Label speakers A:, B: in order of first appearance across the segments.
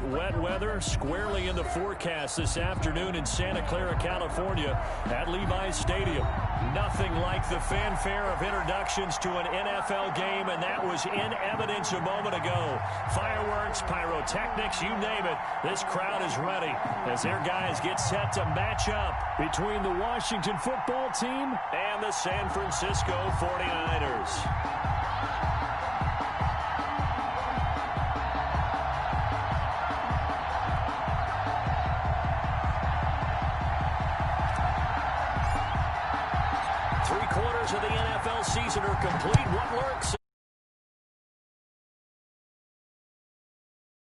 A: Wet weather squarely in the forecast this afternoon in Santa Clara, California at Levi's Stadium. Nothing like the fanfare of introductions to an NFL game, and that was in evidence a moment ago. Fireworks, pyrotechnics, you name it. This crowd is ready as their guys get set to match up between the Washington football team and the San Francisco 49ers. Three-quarters of the NFL season are complete. What lurks?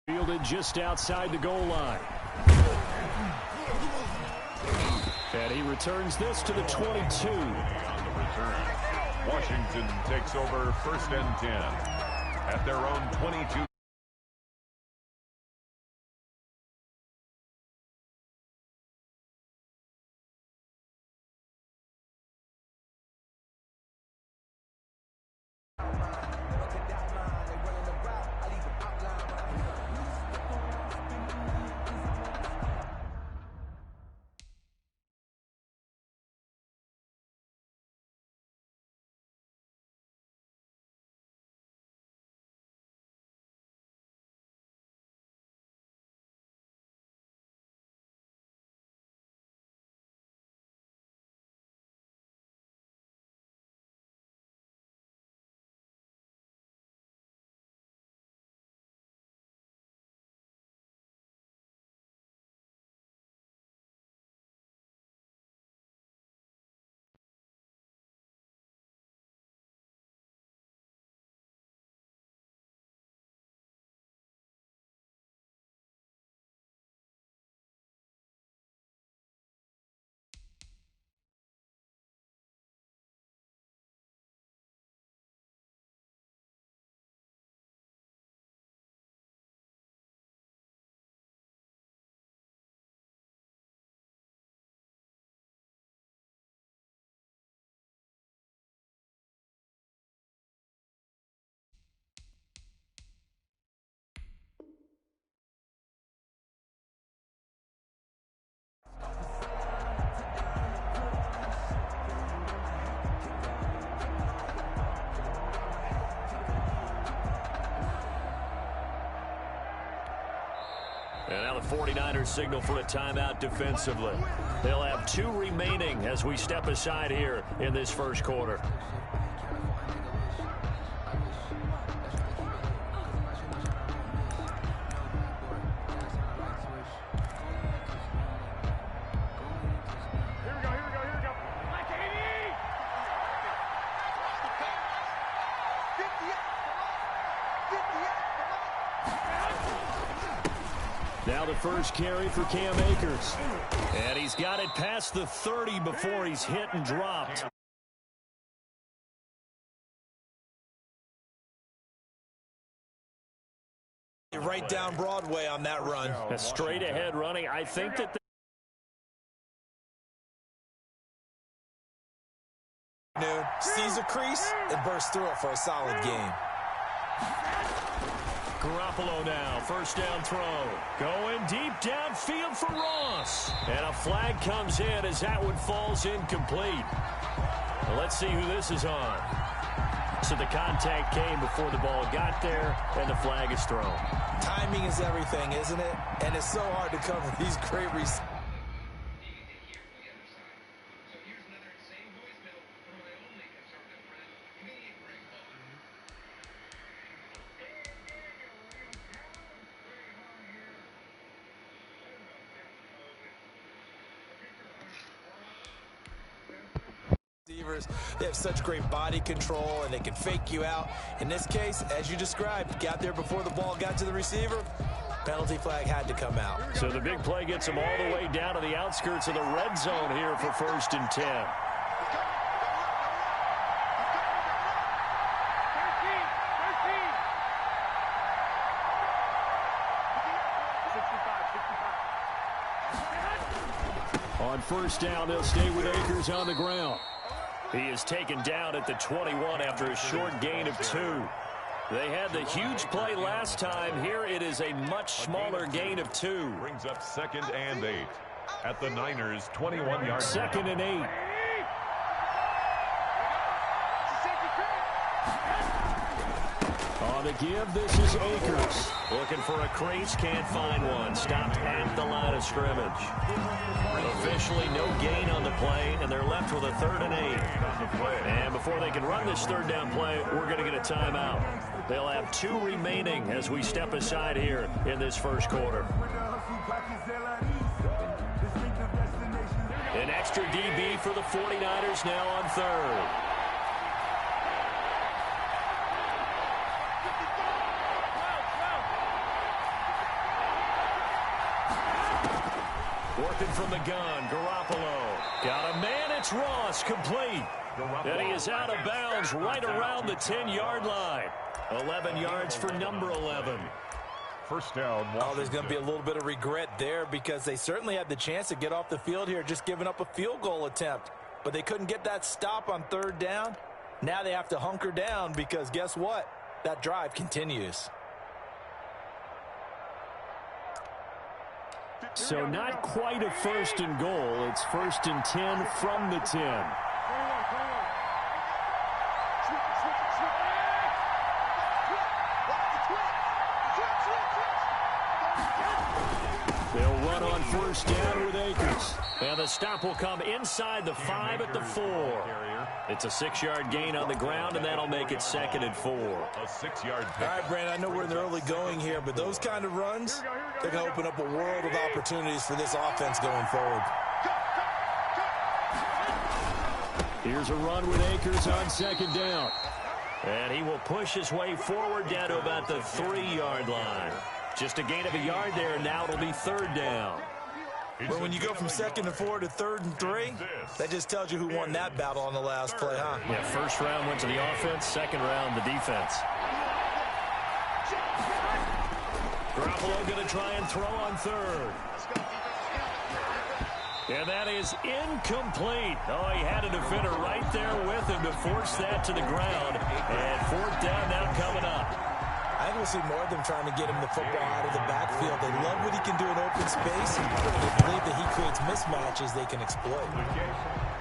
A: Fielded just outside the goal line. And he returns this to the 22.
B: On the return, Washington takes over 1st and 10 at their own 22.
A: And now the 49ers signal for a timeout defensively. They'll have 2 remaining as we step aside here in this first quarter. Now the first carry for Cam Akers. And he's got it past the 30 before he's hit and dropped.
C: Right down Broadway on that run.
A: A straight ahead running. I think that
C: sees a crease and bursts through it for a solid game.
A: Garoppolo now, first down throw. Going deep downfield for Ross. And a flag comes in as that one falls incomplete. Well, let's see who this is on. So the contact came before the ball got there, and the flag is thrown.
C: Timing is everything, isn't it? And it's so hard to cover these great receivers. They have such great body control, and they can fake you out. In this case, as you described, got there before the ball got to the receiver. Penalty flag had to come out.
A: So the big play gets them all the way down to the outskirts of the red zone here for 1st and 10. On first down, they'll stay with Akers on the ground. He is taken down at the 21 after a short gain of 2. They had the huge play last time. Here it is a much smaller gain of 2.
B: Brings up 2nd and 8 at the Niners' 21-yard.
A: 2nd and 8. On the give, this is Akers. Looking for a crease, can't find one. Stopped at the line of scrimmage. Officially no gain on the play, and they're left with a 3rd and 8. And before they can run this 3rd down play, we're going to get a timeout. They'll have 2 remaining as we step aside here in this first quarter. An extra DB for the 49ers now on 3rd. Working from the gun, Garoppolo. Got a man, it's Ross, complete. And he is out of bounds right around the 10-yard line. 11 yards for number 11.
B: First down.
C: Oh, there's going to be a little bit of regret there because they certainly had the chance to get off the field here, just giving up a field goal attempt. But they couldn't get that stop on 3rd down. Now they have to hunker down because guess what? That drive continues.
A: So not quite a 1st and goal. It's 1st and 10 from the 10. They'll run on 1st down with Akers. And the stop will come inside the 5 at the 4. It's a 6-yard gain on the ground, and that'll make it 2nd and 4.
B: A 6-yard pick.
C: All right, Brandon, I know we're in the early going here, but those kind of runs, they're going to open up a world of opportunities for this offense going forward.
A: Here's a run with Akers on 2nd down. And he will push his way forward down to about the 3-yard line. Just a gain of a yard there, and now it'll be 3rd down.
C: But when you go from 2nd and 4 to 3rd and 3, that just tells you who won that battle on the last play, huh?
A: Yeah, 1st round went to the offense, 2nd round the defense. Garoppolo going to try and throw on 3rd. And that is incomplete. Oh, he had a defender right there with him to force that to the ground. And 4th down now coming up.
C: I think we'll see more of them trying to get him the football out of the backfield. They love what he can do in open space. They believe that he creates mismatches they can exploit.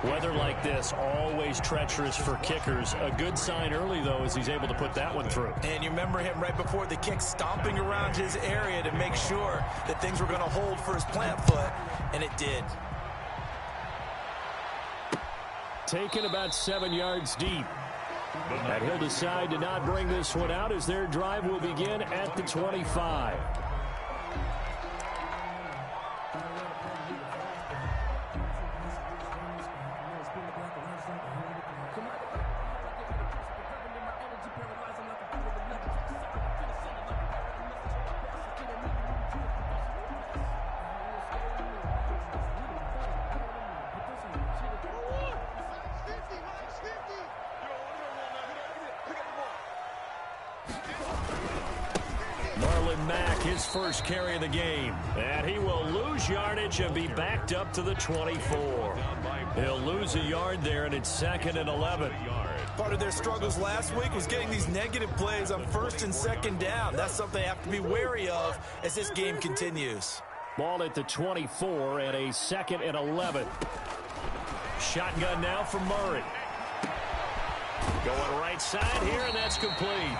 A: Weather like this, always treacherous for kickers. A good sign early, though, is he's able to put that one through.
C: And you remember him right before the kick stomping around his area to make sure that things were going to hold for his plant foot, and it did.
A: Taken about 7 yards deep. And he'll decide to not bring this one out as their drive will begin at the 25. His first carry of the game, and he will lose yardage and be backed up to the 24. He'll lose a yard there, and it's 2nd and 11.
C: Part of their struggles last week was getting these negative plays on 1st and 2nd down. That's something they have to be wary of as this game continues.
A: Ball at the 24 and a 2nd and 11. Shotgun now from Murray. Going right side here, and that's complete.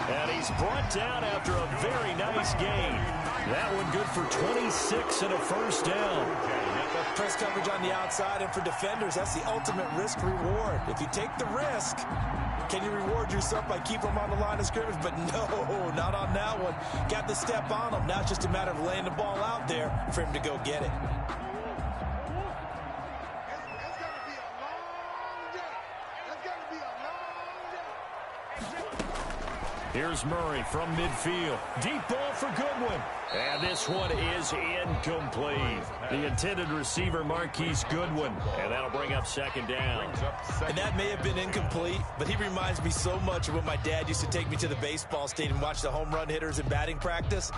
A: And he's brought down after a very nice gain. That one good for 26 and a 1st down.
C: Press coverage on the outside, and for defenders, that's the ultimate risk-reward. If you take the risk, can you reward yourself by keeping them on the line of scrimmage? But no, not on that one. Got the step on him. Now it's just a matter of laying the ball out there for him to go get it.
A: Here's Murray from midfield. Deep ball for Goodwin. And this one is incomplete. The intended receiver, Marquise Goodwin. And that'll bring up 2nd down.
C: And that may have been incomplete, but he reminds me so much of when my dad used to take me to the baseball stadium and watch the home run hitters in batting practice.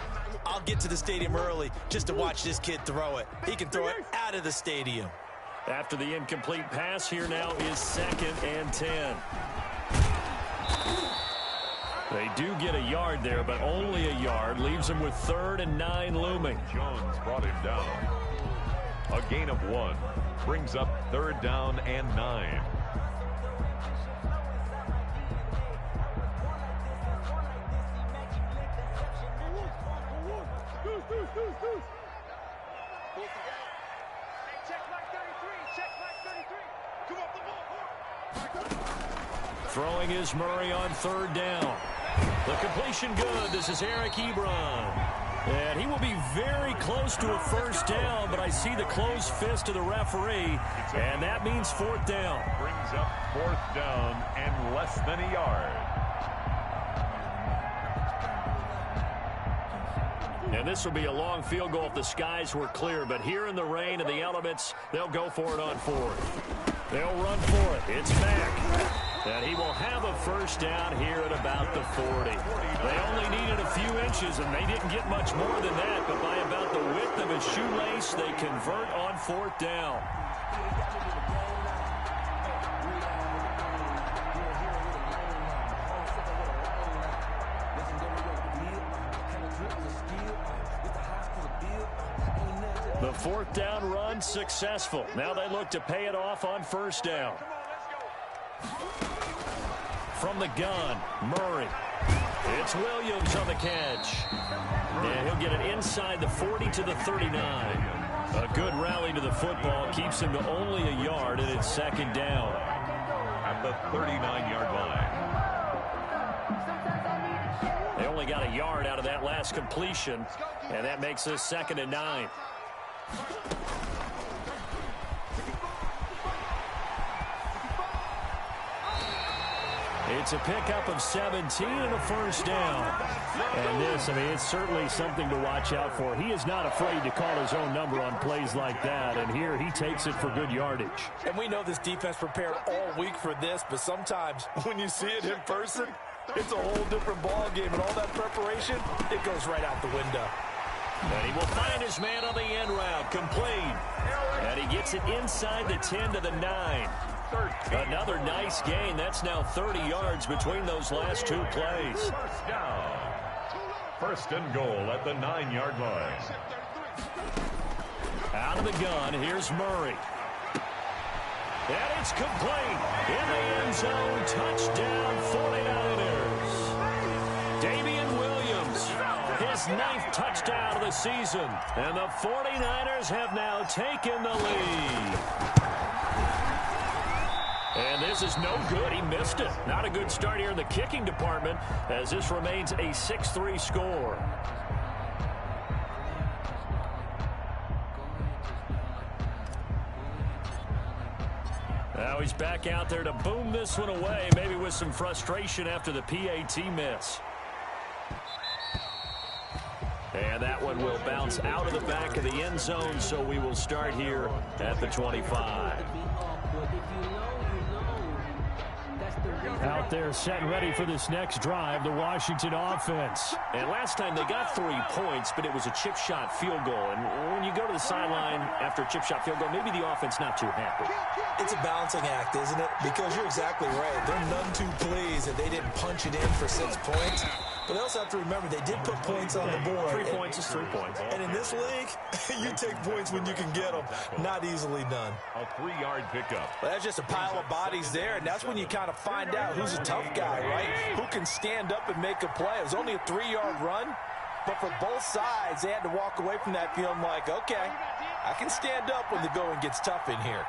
C: I'll get to the stadium early just to watch this kid throw it. He can throw it out of the stadium.
A: After the incomplete pass, here now is 2nd and 10. They do get a yard there, but only a yard. Leaves them with 3rd and 9 looming.
B: Jones brought him down. A gain of 1. Brings up 3rd down and 9.
A: Throwing is Murray on 3rd down. The completion good. This is Eric Ebron. And he will be very close to a 1st down, but I see the closed fist of the referee, and that means 4th down.
B: Brings up 4th down and less than a yard.
A: And this will be a long field goal if the skies were clear, but here in the rain and the elements, they'll go for it on 4th. They'll run for it. It's back. And he will have a 1st down here at about the 40. They only needed a few inches, and they didn't get much more than that, but by about the width of his shoelace, they convert on 4th down. The 4th down run successful. Now they look to pay it off on 1st down. From the gun, Murray. It's Williams on the catch. And he'll get it inside the 40 to the 39. A good rally to the football keeps him to only a yard, and it's 2nd down.
B: At the 39-yard line.
A: They only got a yard out of that last completion, and that makes us 2nd and 9. It's a pickup of 17 and a 1st down. And this, I mean, it's certainly something to watch out for. He is not afraid to call his own number on plays like that, and here he takes it for good yardage.
C: And we know this defense prepared all week for this, but sometimes when you see it in person, it's a whole different ball game, and all that preparation, it goes right out the window.
A: And he will find his man on the end route, complete. And he gets it inside the 10 to the 9. Another nice gain. That's now 30 yards between those last 2 plays.
B: 1st down. 1st and goal at the 9-yard line.
A: Out of the gun, here's Murray. And it's complete. In the end zone, touchdown 49ers. Damian Williams, his 9th touchdown of the season. And the 49ers have now taken the lead. And this is no good. He missed it. Not a good start here in the kicking department, as this remains a 6-3 score. Now he's back out there to boom this one away, maybe with some frustration after the PAT miss. And that one will bounce out of the back of the end zone, so we will start here at the 25. Out there set and ready for this next drive, the Washington offense. And last time they got 3 points, but it was a chip shot field goal. And when you go to the sideline after a chip shot field goal, maybe the offense not too happy.
C: It's a balancing act, isn't it? Because you're exactly right. They're none too pleased that they didn't punch it in for 6 points. But they also have to remember they did put points on the board.
A: 3 points is 3 points.
C: And in this league, you take points when you can get them. Not easily done.
B: A 3-yard pickup.
C: Well, that's just a pile of bodies there, and that's when you kind of find out who's a tough guy, right? Who can stand up and make a play. It was only a 3-yard run, but for both sides, they had to walk away from that feeling like, okay, I can stand up when the going gets tough in here.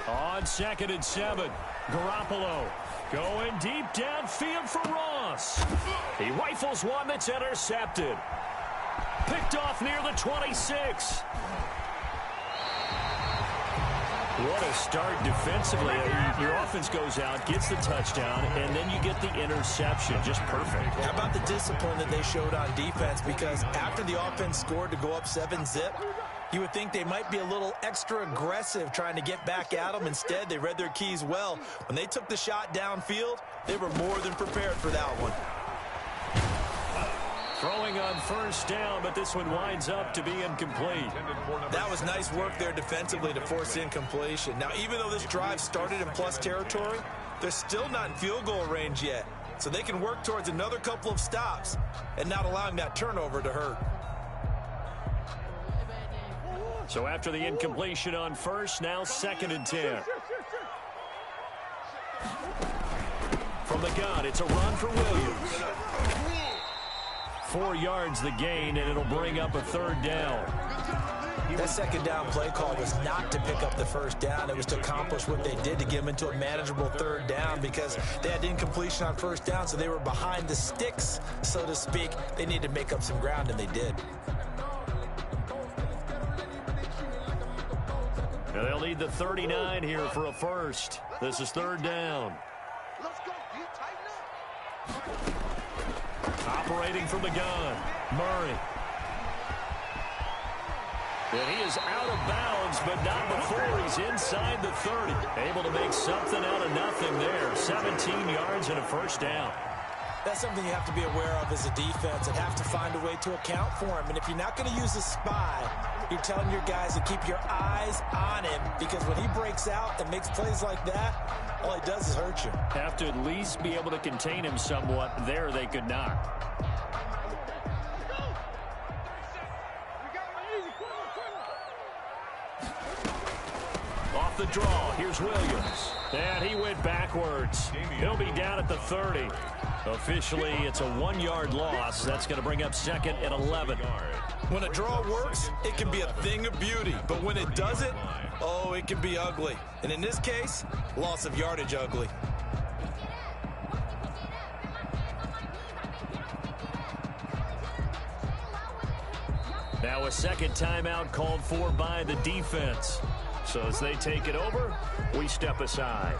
A: On 2nd and 7, Garoppolo going deep downfield for Ross. He rifles one that's intercepted. Picked off near the 26. What a start defensively. Your offense goes out, gets the touchdown, and then you get the interception. Just perfect.
C: How about the discipline that they showed on defense? Because after the offense scored to go up 7-zip, you would think they might be a little extra aggressive trying to get back at them. Instead, they read their keys well. When they took the shot downfield, they were more than prepared for that one.
A: Throwing on first down, but this one winds up to be incomplete.
C: That was nice work there defensively to force incompletion. Now, even though this drive started in plus territory, they're still not in field goal range yet. So they can work towards another couple of stops and not allowing that turnover to hurt.
A: So after the incompletion on first, now 2nd and 10. From the gun, it's a run for Williams. 4 yards the gain, and it'll bring up a 3rd down.
C: That 2nd down play call was not to pick up the 1st down. It was to accomplish what they did to get them into a manageable 3rd down because they had incompletion on 1st down, so they were behind the sticks, so to speak. They needed to make up some ground, and they did.
A: Now they'll need the 39 here for a first. This is 3rd down. Operating from the gun, Murray. And he is out of bounds, but not before he's inside the 30. Able to make something out of nothing there. 17 yards and a 1st down.
C: That's something you have to be aware of as a defense and have to find a way to account for him. And if you're not going to use a spy, you're telling your guys to keep your eyes on him because when he breaks out and makes plays like that, all he does is hurt you.
A: Have to at least be able to contain him somewhat. There they could not. Off the draw, here's Williams. And he went backwards. He'll be down at the 30. Officially, it's a 1-yard loss. That's going to bring up 2nd and 11.
C: When a draw works, it can be a thing of beauty. But when it doesn't, oh, it can be ugly. And in this case, loss of yardage ugly.
A: Now a 2nd timeout called for by the defense. So as they take it over, we step aside.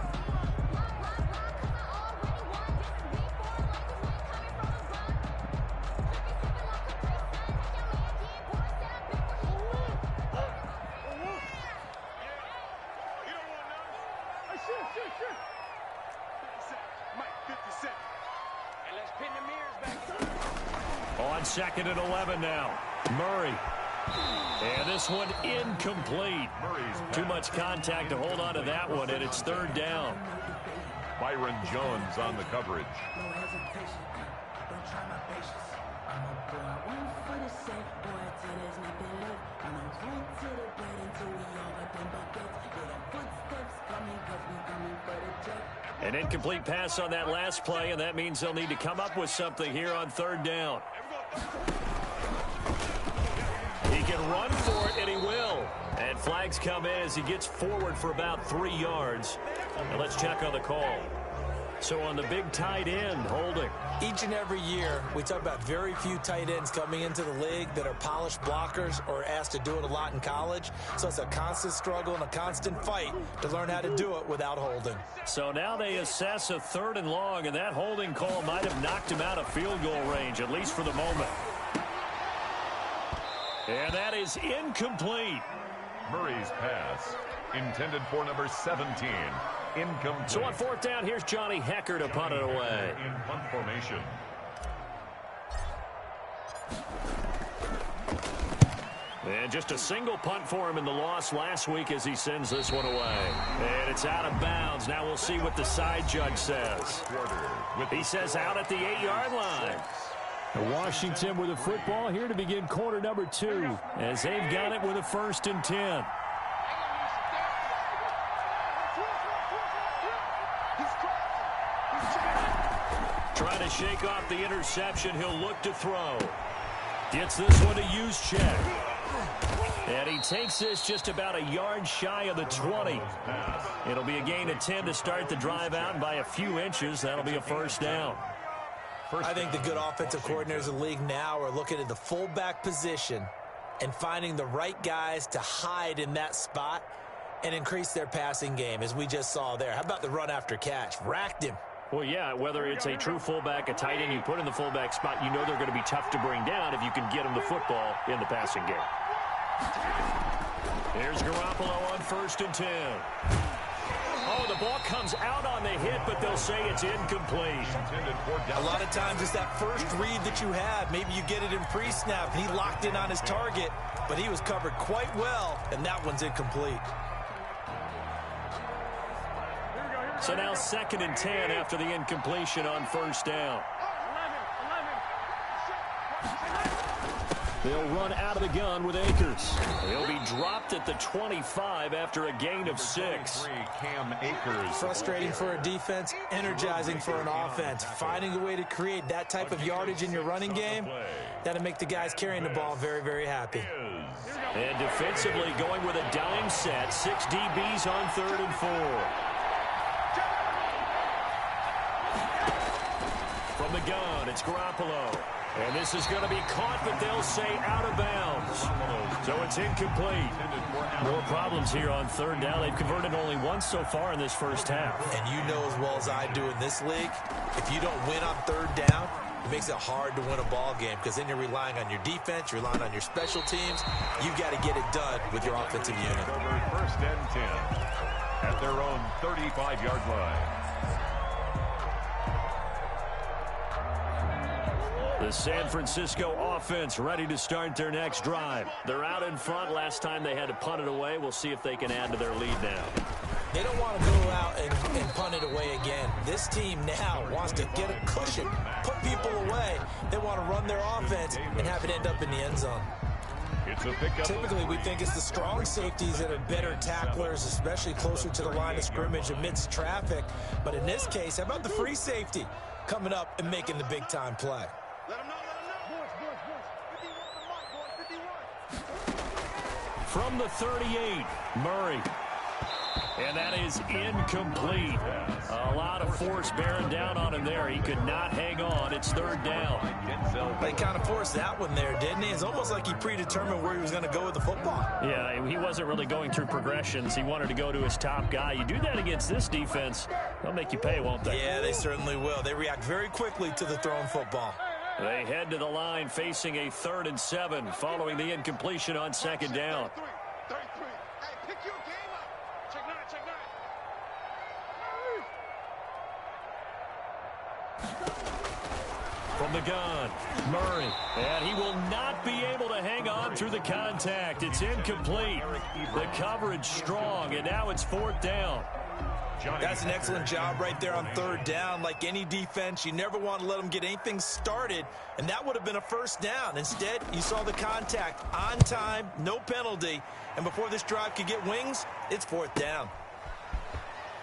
A: On 2nd and 11 now. Murray. And this one incomplete. Too much contact to hold on to that one, and it's 3rd down.
B: Byron Jones on the coverage.
A: An incomplete pass on that last play, and that means they'll need to come up with something here on 3rd down. He can run for it, and he will. And flags come in as he gets forward for about 3 yards. And let's check on the call. So on the big tight end, holding.
C: Each and every year, we talk about very few tight ends coming into the league that are polished blockers or asked to do it a lot in college. So it's a constant struggle and a constant fight to learn how to do it without holding.
A: So now they assess a 3rd and long, and that holding call might have knocked him out of field goal range, at least for the moment. And that is incomplete.
B: Murray's pass, intended for number 17, incomplete.
A: So on 4th down, here's Johnny Hekker to punt it away.
B: In punt formation.
A: And just a single punt for him in the loss last week as he sends this one away. And it's out of bounds. Now we'll see what the side judge says. He says out at the 8-yard line. Washington with the football here to begin quarter number 2 as they've got it with a 1st and 10. Trying to shake off the interception. He'll look to throw. Gets this one to Juszczyk. And he takes this just about a yard shy of the 20. It'll be a gain of 10 to start the drive out, and by a few inches, that'll be a 1st down.
C: I think the good offensive coordinators in the league now are looking at the fullback position and finding the right guys to hide in that spot and increase their passing game, as we just saw there. How about the run after catch? Racked him.
A: Well, yeah, whether it's a true fullback, a tight end you put in the fullback spot, you know they're going to be tough to bring down if you can get them the football in the passing game. Here's Garoppolo on 1st and 10. Oh, the ball comes out on the hit, but they'll say it's incomplete.
C: A lot of times it's that first read that you have. Maybe you get it in pre-snap, and he locked in on his target, but he was covered quite well, and that one's incomplete.
A: So now 2nd and 10 after the incompletion on first down. They'll run out of the gun with Akers. He'll be dropped at the 25 after a gain of 6.
B: Cam Akers.
C: Frustrating for a defense, energizing for an offense. Finding a way to create that type of yardage in your running game, that'll make the guys carrying the ball very, very happy.
A: And defensively going with a dime set. 6 DBs on 3rd and 4. From the gun, it's Garoppolo. And this is going to be caught, but they'll say out of bounds. So it's incomplete. More problems here on 3rd down. They've converted only once so far in this first half.
C: And you know as well as I do in this league, if you don't win on 3rd down, it makes it hard to win a ball game because then you're relying on your defense, you're relying on your special teams. You've got to get it done with your offensive unit.
B: Over 1st and 10 at their own 35-yard line.
A: The San Francisco offense ready to start their next drive. They're out in front. Last time they had to punt it away. We'll see if they can add to their lead now.
C: They don't want to go out and punt it away again. This team now wants to get a cushion, put people away. They want to run their offense and have it end up in the end zone.
B: It's a pickup.
C: Typically, we think it's the strong safeties that are better tacklers, especially closer to the line of scrimmage amidst traffic. But in this case, how about the free safety coming up and making the big-time play?
A: From the 38, Murray. And that is incomplete. A lot of force bearing down on him there. He could not hang on. It's 3rd down.
C: They kind of forced that one there, didn't he? It's almost like he predetermined where he was going to go with the football.
A: Yeah, he wasn't really going through progressions. He wanted to go to his top guy. You do that against this defense, they'll make you pay, won't they?
C: Yeah, they certainly will. They react very quickly to the thrown football.
A: They head to the line facing a 3rd and 7 following the incompletion on 2nd down. From the gun, Murray. And he will not be able to hang on through the contact. It's incomplete. The coverage strong, and now it's 4th down.
C: That's an excellent job right there on 3rd down. Like any defense, you never want to let them get anything started, and that would have been a 1st down. Instead, you saw the contact on time, no penalty, and before this drive could get wings, it's 4th down.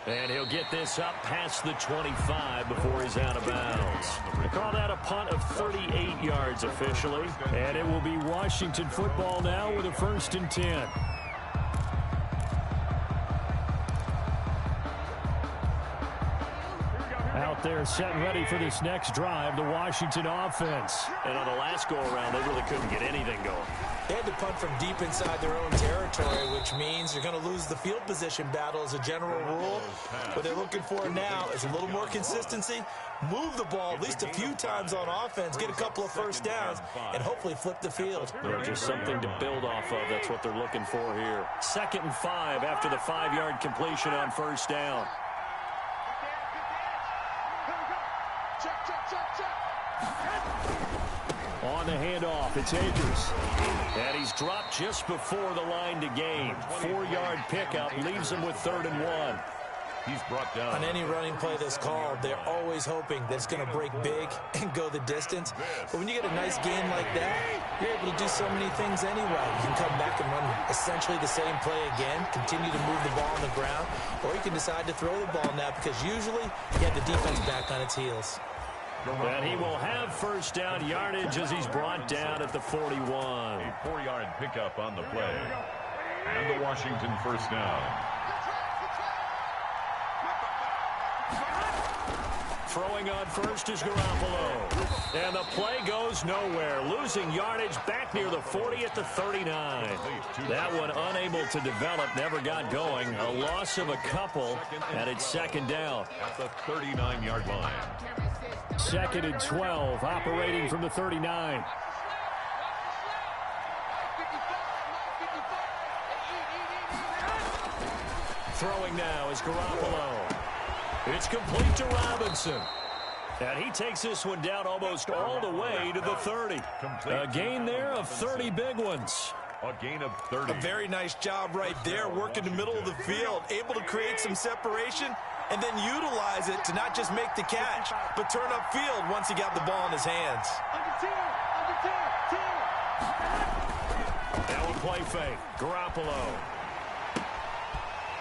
A: And he'll get this up past the 25 before he's out of bounds. They call that a punt of 38 yards officially, and it will be Washington football now with a 1st and 10. Out there set and ready for this next drive, the Washington offense. And on the last go-around, they really couldn't get anything going.
C: They had to punt from deep inside their own territory, which means you're going to lose the field position battle as a general rule. What they're looking for now is a little more consistency, move the ball at least a few times on offense, get a couple of 1st downs, and hopefully flip the field.
A: Just something to build off of. That's what they're looking for here. 2nd and 5 after the 5-yard completion on 1st down. On the handoff, it's Akers. And he's dropped just before the line to gain. 4-yard pickup leaves him with 3rd and 1.
B: He's brought down.
C: On any running play that's called, they're always hoping that it's going to break big and go the distance. But when you get a nice game like that, you're able to do so many things anyway. You can come back and run essentially the same play again, continue to move the ball on the ground, or you can decide to throw the ball now because usually you have the defense back on its heels.
A: And he will have 1st down yardage as he's brought down at the 41.
B: A 4-yard pickup on the play. And the Washington 1st down.
A: Throwing on first is Garoppolo. And the play goes nowhere. Losing yardage back near the 40 at the 39. That one unable to develop, never got going. A loss of a couple, and it's 2nd down.
B: At the 39-yard line.
A: 2nd and 12, operating from the 39. throwing now is Garoppolo. It's complete to Robinson. And he takes this one down almost all the way to the 30. A gain there of 30 big ones.
B: A gain of 30.
C: A very nice job right there, working the middle of the field, able to create some separation and then utilize it to not just make the catch, but turn upfield once he got the ball in his hands.
A: That one play fake. Garoppolo.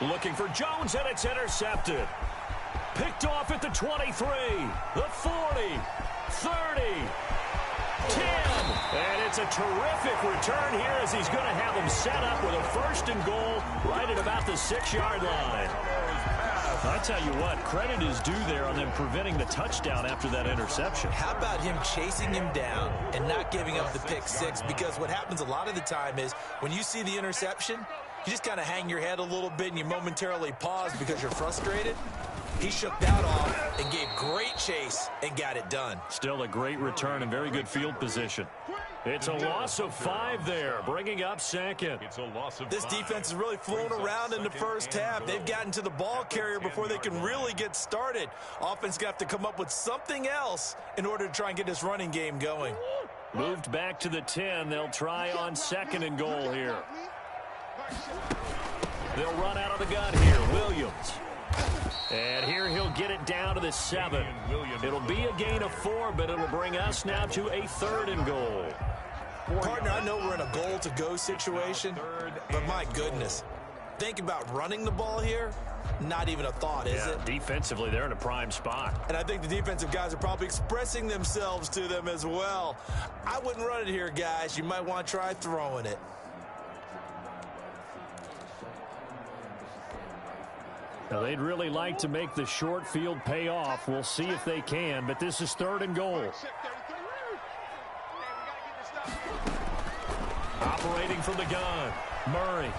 A: Looking for Jones, and it's intercepted. Picked off at the 23, the 40, 30, 10. And it's a terrific return here as he's going to have them set up with a 1st and goal right at about the 6-yard line. I tell you what, credit is due there on them preventing the touchdown after that interception.
C: How about him chasing him down and not giving up the pick 6? Because what happens a lot of the time is when you see the interception, you just kind of hang your head a little bit and you momentarily pause because you're frustrated. He shook that off and gave great chase and got it done.
A: Still a great return and very good field position. It's a loss of 5 there, bringing up 2nd.
B: It's a loss of
C: This
B: 5.
C: defense has really flown around in the first half. They've gotten to the ball carrier before they can really get started. Offense got to come up with something else in order to try and get this running game going.
A: Moved back to the 10. They'll try on 2nd and goal here. They'll run out of the gun here. Williams. And here he'll get it down to the 7. It'll be a gain of 4, but it'll bring us now to a 3rd and goal.
C: Partner, I know we're in a goal-to-go situation, but my goodness, think about running the ball here. Not even a thought, is it?
A: Defensively, they're in a prime spot.
C: And I think the defensive guys are probably expressing themselves to them as well. I wouldn't run it here, guys. You might want to try throwing it.
A: Now, they'd really like to make the short field pay off. We'll see if they can, but this is 3rd and goal. Operating from the gun, Murray.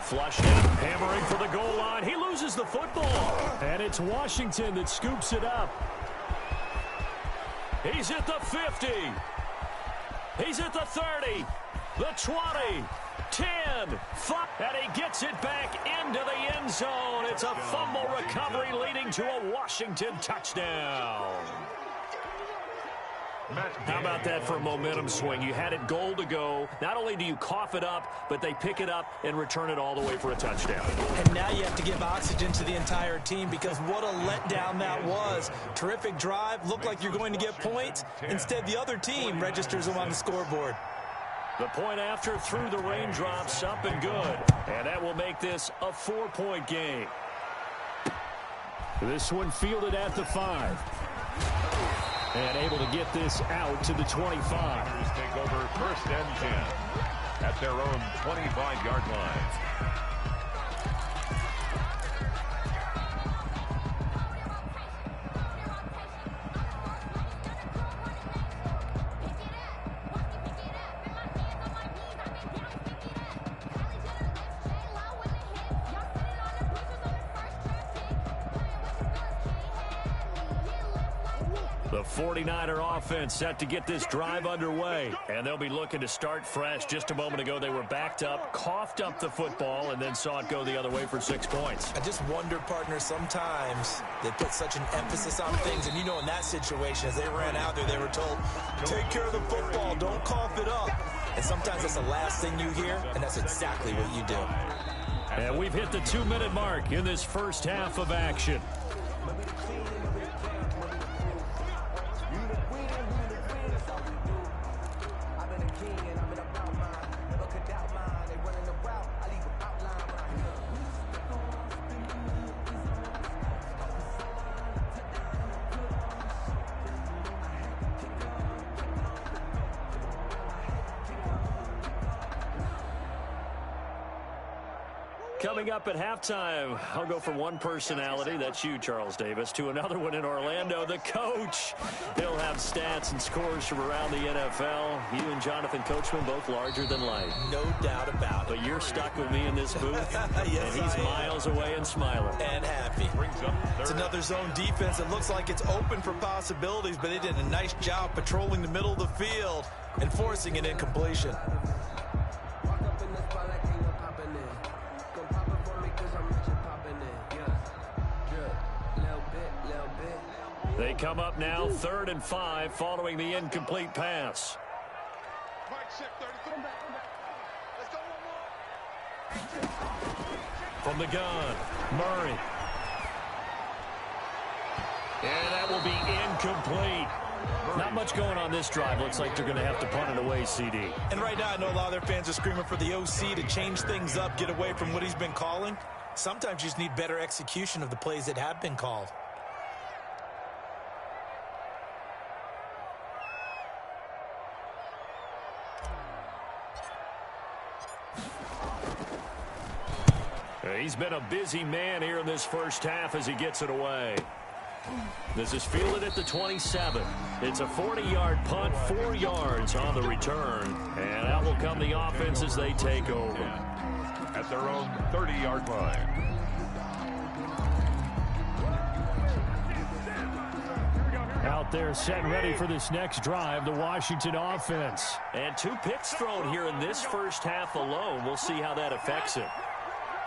A: Flushed out, hammering for the goal line. He loses the football, and it's Washington that scoops it up. He's at the 50. He's at the 30, the 20. 10, 5, and he gets it back into the end zone. It's a fumble recovery leading to a Washington touchdown. How about that for a momentum swing? You had it goal to go. Not only do you cough it up, but they pick it up and return it all the way for a touchdown.
C: And now you have to give oxygen to the entire team because what a letdown that was. Terrific drive. Looked like you're going to get points. Instead, the other team registers them on the scoreboard.
A: The point after through the raindrops, up and good. And that will make this a 4-point game. This one fielded at the 5. And able to get this out to the 25.
B: Take over 1st and 10 at their own 25-yard line.
A: The 49er offense set to get this drive underway. And they'll be looking to start fresh. Just a moment ago, they were backed up, coughed up the football, and then saw it go the other way for 6 points.
C: I just wonder, partner, sometimes they put such an emphasis on things. And, you know, in that situation, as they ran out there, they were told, take care of the football, don't cough it up. And sometimes that's the last thing you hear, and that's exactly what you do.
A: And we've hit the 2-minute mark in this first half of action. Coming up at halftime, I'll go from one personality, that's you, Charles Davis, to another one in Orlando, the coach. He'll have stats and scores from around the NFL. You and Jonathan Coachman, both larger than life.
C: No doubt about it.
A: But you're stuck with me in this booth,
C: yes,
A: and he's miles away and smiling.
C: And happy. It's another zone defense. It looks like it's open for possibilities, but they did a nice job patrolling the middle of the field. and forcing an incompletion.
A: They come up now 3rd and 5 following the incomplete pass. From the gun, Murray. And that will be incomplete. Not much going on this drive. Looks like they're going to have to punt it away, CD.
C: And right now, I know a lot of their fans are screaming for the OC to change things up, get away from what he's been calling. Sometimes you just need better execution of the plays that have been called.
A: He's been a busy man here in this first half as he gets it away. This is fielded at the 27. It's a 40-yard punt, 4 yards on the return. And out will come the offense as they take over.
B: At their own 30-yard line.
A: Out there set and ready for this next drive, the Washington offense. And 2 picks thrown here in this first half alone. We'll see how that affects him.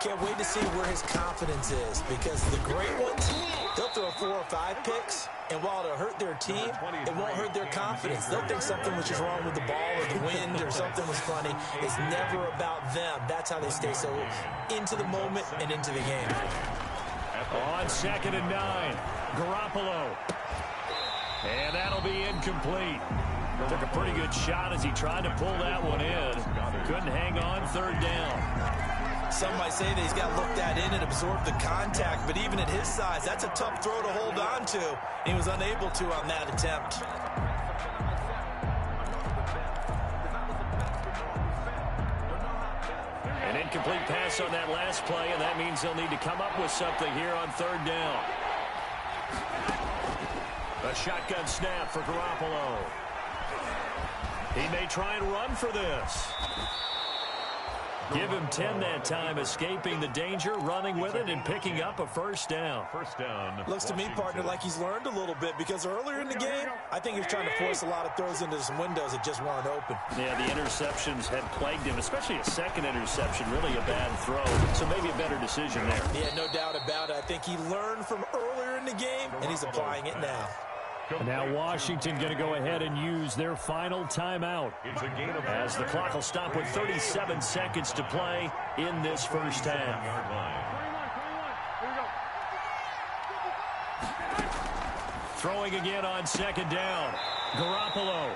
C: Can't wait to see where his confidence is, because the great ones, they'll throw 4 or 5 picks, and while it'll hurt their team, it won't hurt their confidence. They'll think something was just wrong with the ball or the wind or something was funny. It's never about them. That's how they stay so into the moment and into the game.
A: On 2nd and 9, Garoppolo. And that'll be incomplete. Took a pretty good shot as he tried to pull that one in. Couldn't hang on 3rd down.
C: Some might say that he's got to look that in and absorb the contact, but even at his size, that's a tough throw to hold on to. He was unable to on that attempt.
A: An incomplete pass on that last play, and that means they'll need to come up with something here on 3rd down. A shotgun snap for Garoppolo. He may try and run for this. Give him 10 that time, escaping the danger, running with it, and picking up a first down.
B: First down.
C: Looks to me, partner, like he's learned a little bit, because earlier in the game, I think he was trying to force a lot of throws into some windows that just weren't open.
A: Yeah, the interceptions had plagued him, especially a second interception, really a bad throw. So maybe a better decision there.
C: Yeah, no doubt about it. I think he learned from earlier in the game, and he's applying it now.
A: And now Washington going to go ahead and use their final timeout, as the clock will stop with 37 seconds to play in this first half. Throwing again on 2nd down. Garoppolo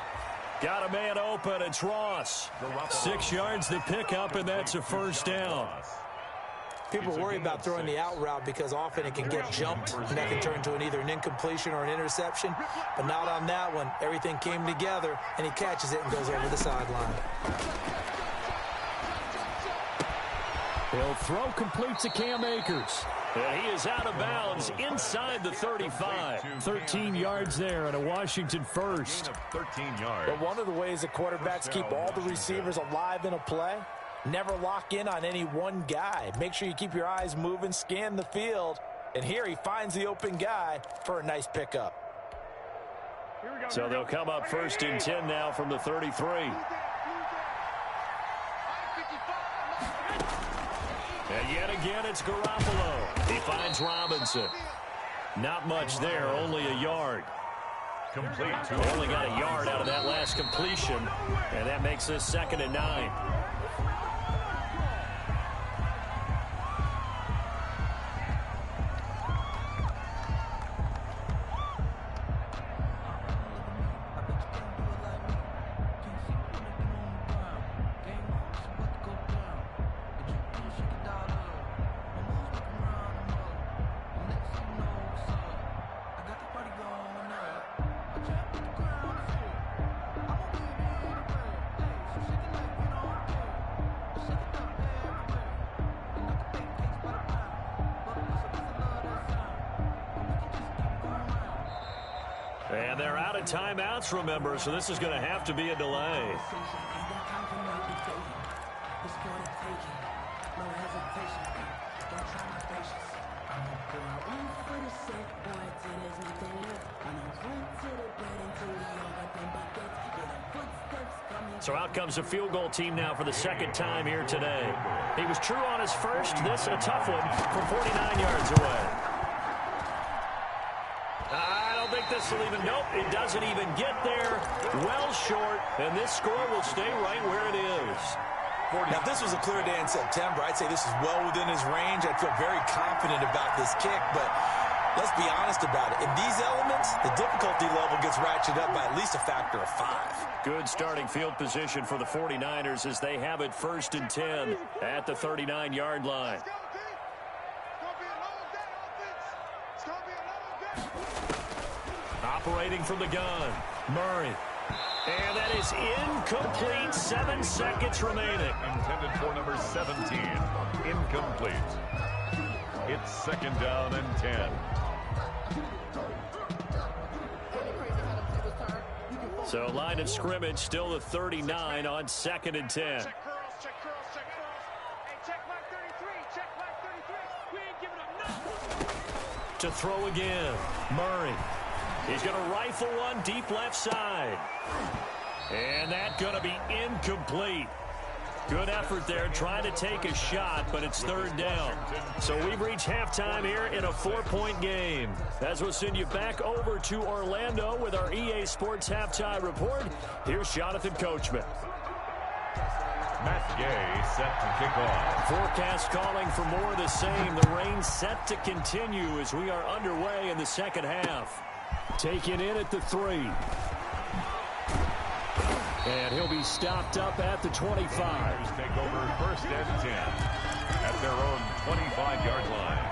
A: got a man open. It's Ross. 6 yards to pick up, and that's a first down.
C: People worry about throwing the out route because often it can get jumped, and that can turn into either an incompletion or an interception. But not on that one. Everything came together, and he catches it and goes over the sideline.
A: He'll throw complete to Cam Akers. And he is out of bounds inside the 35. 13 yards there and a Washington first.
B: 13 yards.
C: But one of the ways that quarterbacks keep all the receivers alive in a play, never lock in on any one guy. Make sure you keep your eyes moving, scan the field. And here he finds the open guy for a nice pickup.
A: So they'll come up 1st and 10 now from the 33. And yet again, it's Garoppolo. He finds Robinson. Not much there, only a yard.
B: Complete.
A: Only got a yard out of that last completion, and that makes this 2nd and 9. And they're out of timeouts, remember, so this is going to have to be a delay. So out comes a field goal team now for the 2nd time here today. He was true on his first. This a tough one from 49 yards away. I don't think this will even, nope, it doesn't even get there. Well short, and this score will stay right where it is.
C: Now, if this was a clear day in September, I'd say this is well within his range. I'd feel very confident about this kick, but let's be honest about it. In these elements, the difficulty level gets ratcheted up by at least a factor of 5.
A: Good starting field position for the 49ers as they have it 1st and 10 at the 39-yard line. Operating from the gun, Murray. And that is incomplete. 7 seconds remaining.
B: Intended for number 17. Incomplete. It's 2nd down and 10.
A: So line of scrimmage still the 39 on 2nd and 10.
D: Check curls, check curls, check curls. Hey, check back 33, check back 33. We ain't giving up nothing.
A: To throw again, Murray. He's going to rifle one deep left side. And that's going to be incomplete. Good effort there, trying to take a shot, but it's 3rd down. So we've reached halftime here in a 4-point game. As we'll send you back over to Orlando with our EA Sports Halftime Report, here's Jonathan Coachman.
B: Matt Gay set to kick off.
A: Forecast calling for more of the same. The rain set to continue as we are underway in the second half. Taken in at the 3. And he'll be stopped up at the 25.
B: Raiders take over 1st and 10 at their own 25-yard line.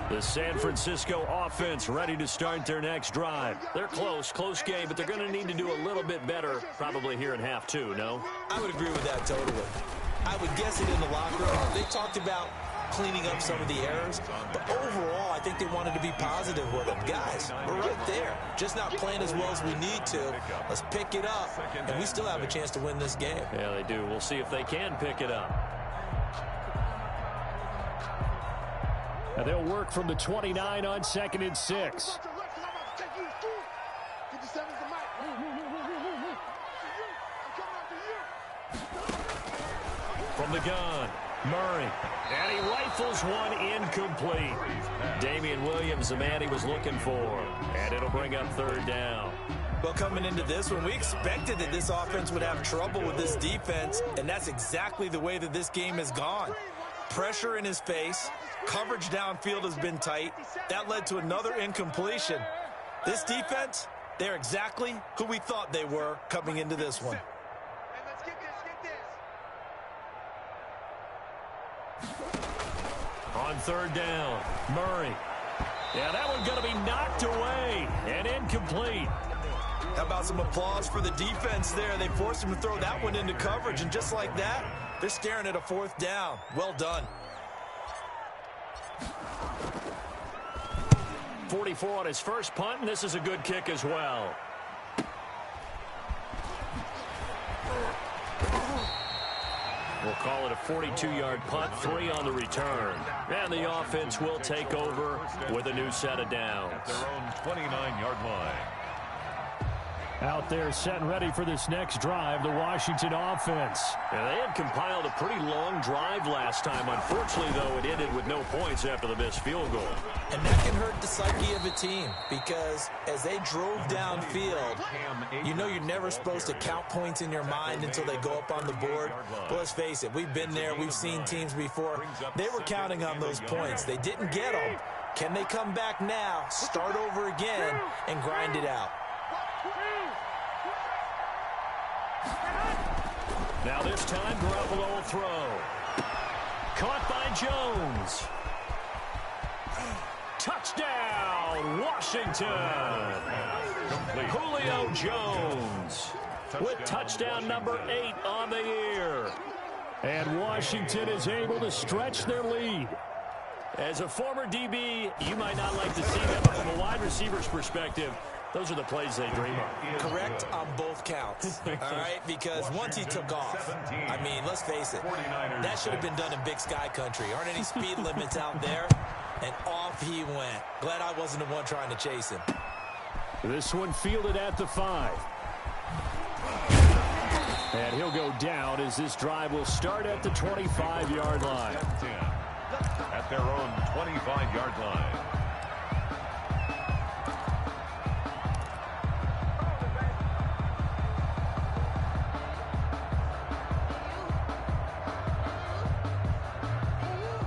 A: The San Francisco offense ready to start their next drive. They're close game, but they're going to need to do a little bit better probably here in half 2, no?
C: I would agree with that totally. I would guess it in the locker room. They talked about cleaning up some of the errors, but overall, I think they wanted to be positive with them. Guys, we're right there. Just not playing as well as we need to. Let's pick it up, and we still have a chance to win this game.
A: Yeah, they do. We'll see if they can pick it up. And they'll work from the 29 on 2nd and 6. From the gun, Murray. And he rifles one incomplete. Damian Williams, the man he was looking for. And it'll bring up 3rd down.
C: Well, coming into this one, we expected that this offense would have trouble with this defense, and that's exactly the way that this game has gone. Pressure in his face. Coverage downfield has been tight. That led to another incompletion. This defense, they're exactly who we thought they were coming into this one.
A: On 3rd down, Murray. Yeah, that one's going to be knocked away and incomplete.
C: How about some applause for the defense there? They forced him to throw that one into coverage, and just like that, they're staring at a 4th down. Well done.
A: 44 on his first punt, and this is a good kick as well. We'll call it a 42-yard punt, 3 on the return. And the offense will take over with a new set of downs.
B: At their own 29-yard line.
A: Out there set and ready for this next drive, the Washington offense. And they had compiled a pretty long drive last time. Unfortunately, though, it ended with no points after the missed field goal.
C: And that can hurt the psyche of a team because as they drove downfield, you know you're never supposed to count points in your mind until they go up on the board. But let's face it, we've been there. We've seen teams before. They were counting on those points. They didn't get them. Can they come back now, start over again, and grind it out?
A: Now this time, Garoppolo will throw. Caught by Jones. Touchdown, Washington. Julio Jones with touchdown number 8 on the year. And Washington is able to stretch their lead. As a former DB, you might not like to see that, but from a wide receiver's perspective, those are the plays they dream of.
C: Correct on both counts, all right? Because once he took off, I mean, let's face it, that should have been done in Big Sky country. Aren't any speed limits out there? And off he went. Glad I wasn't the one trying to chase him.
A: This one fielded at the 5. And he'll go down as this drive will start at the 25-yard line.
B: At their own 25-yard line.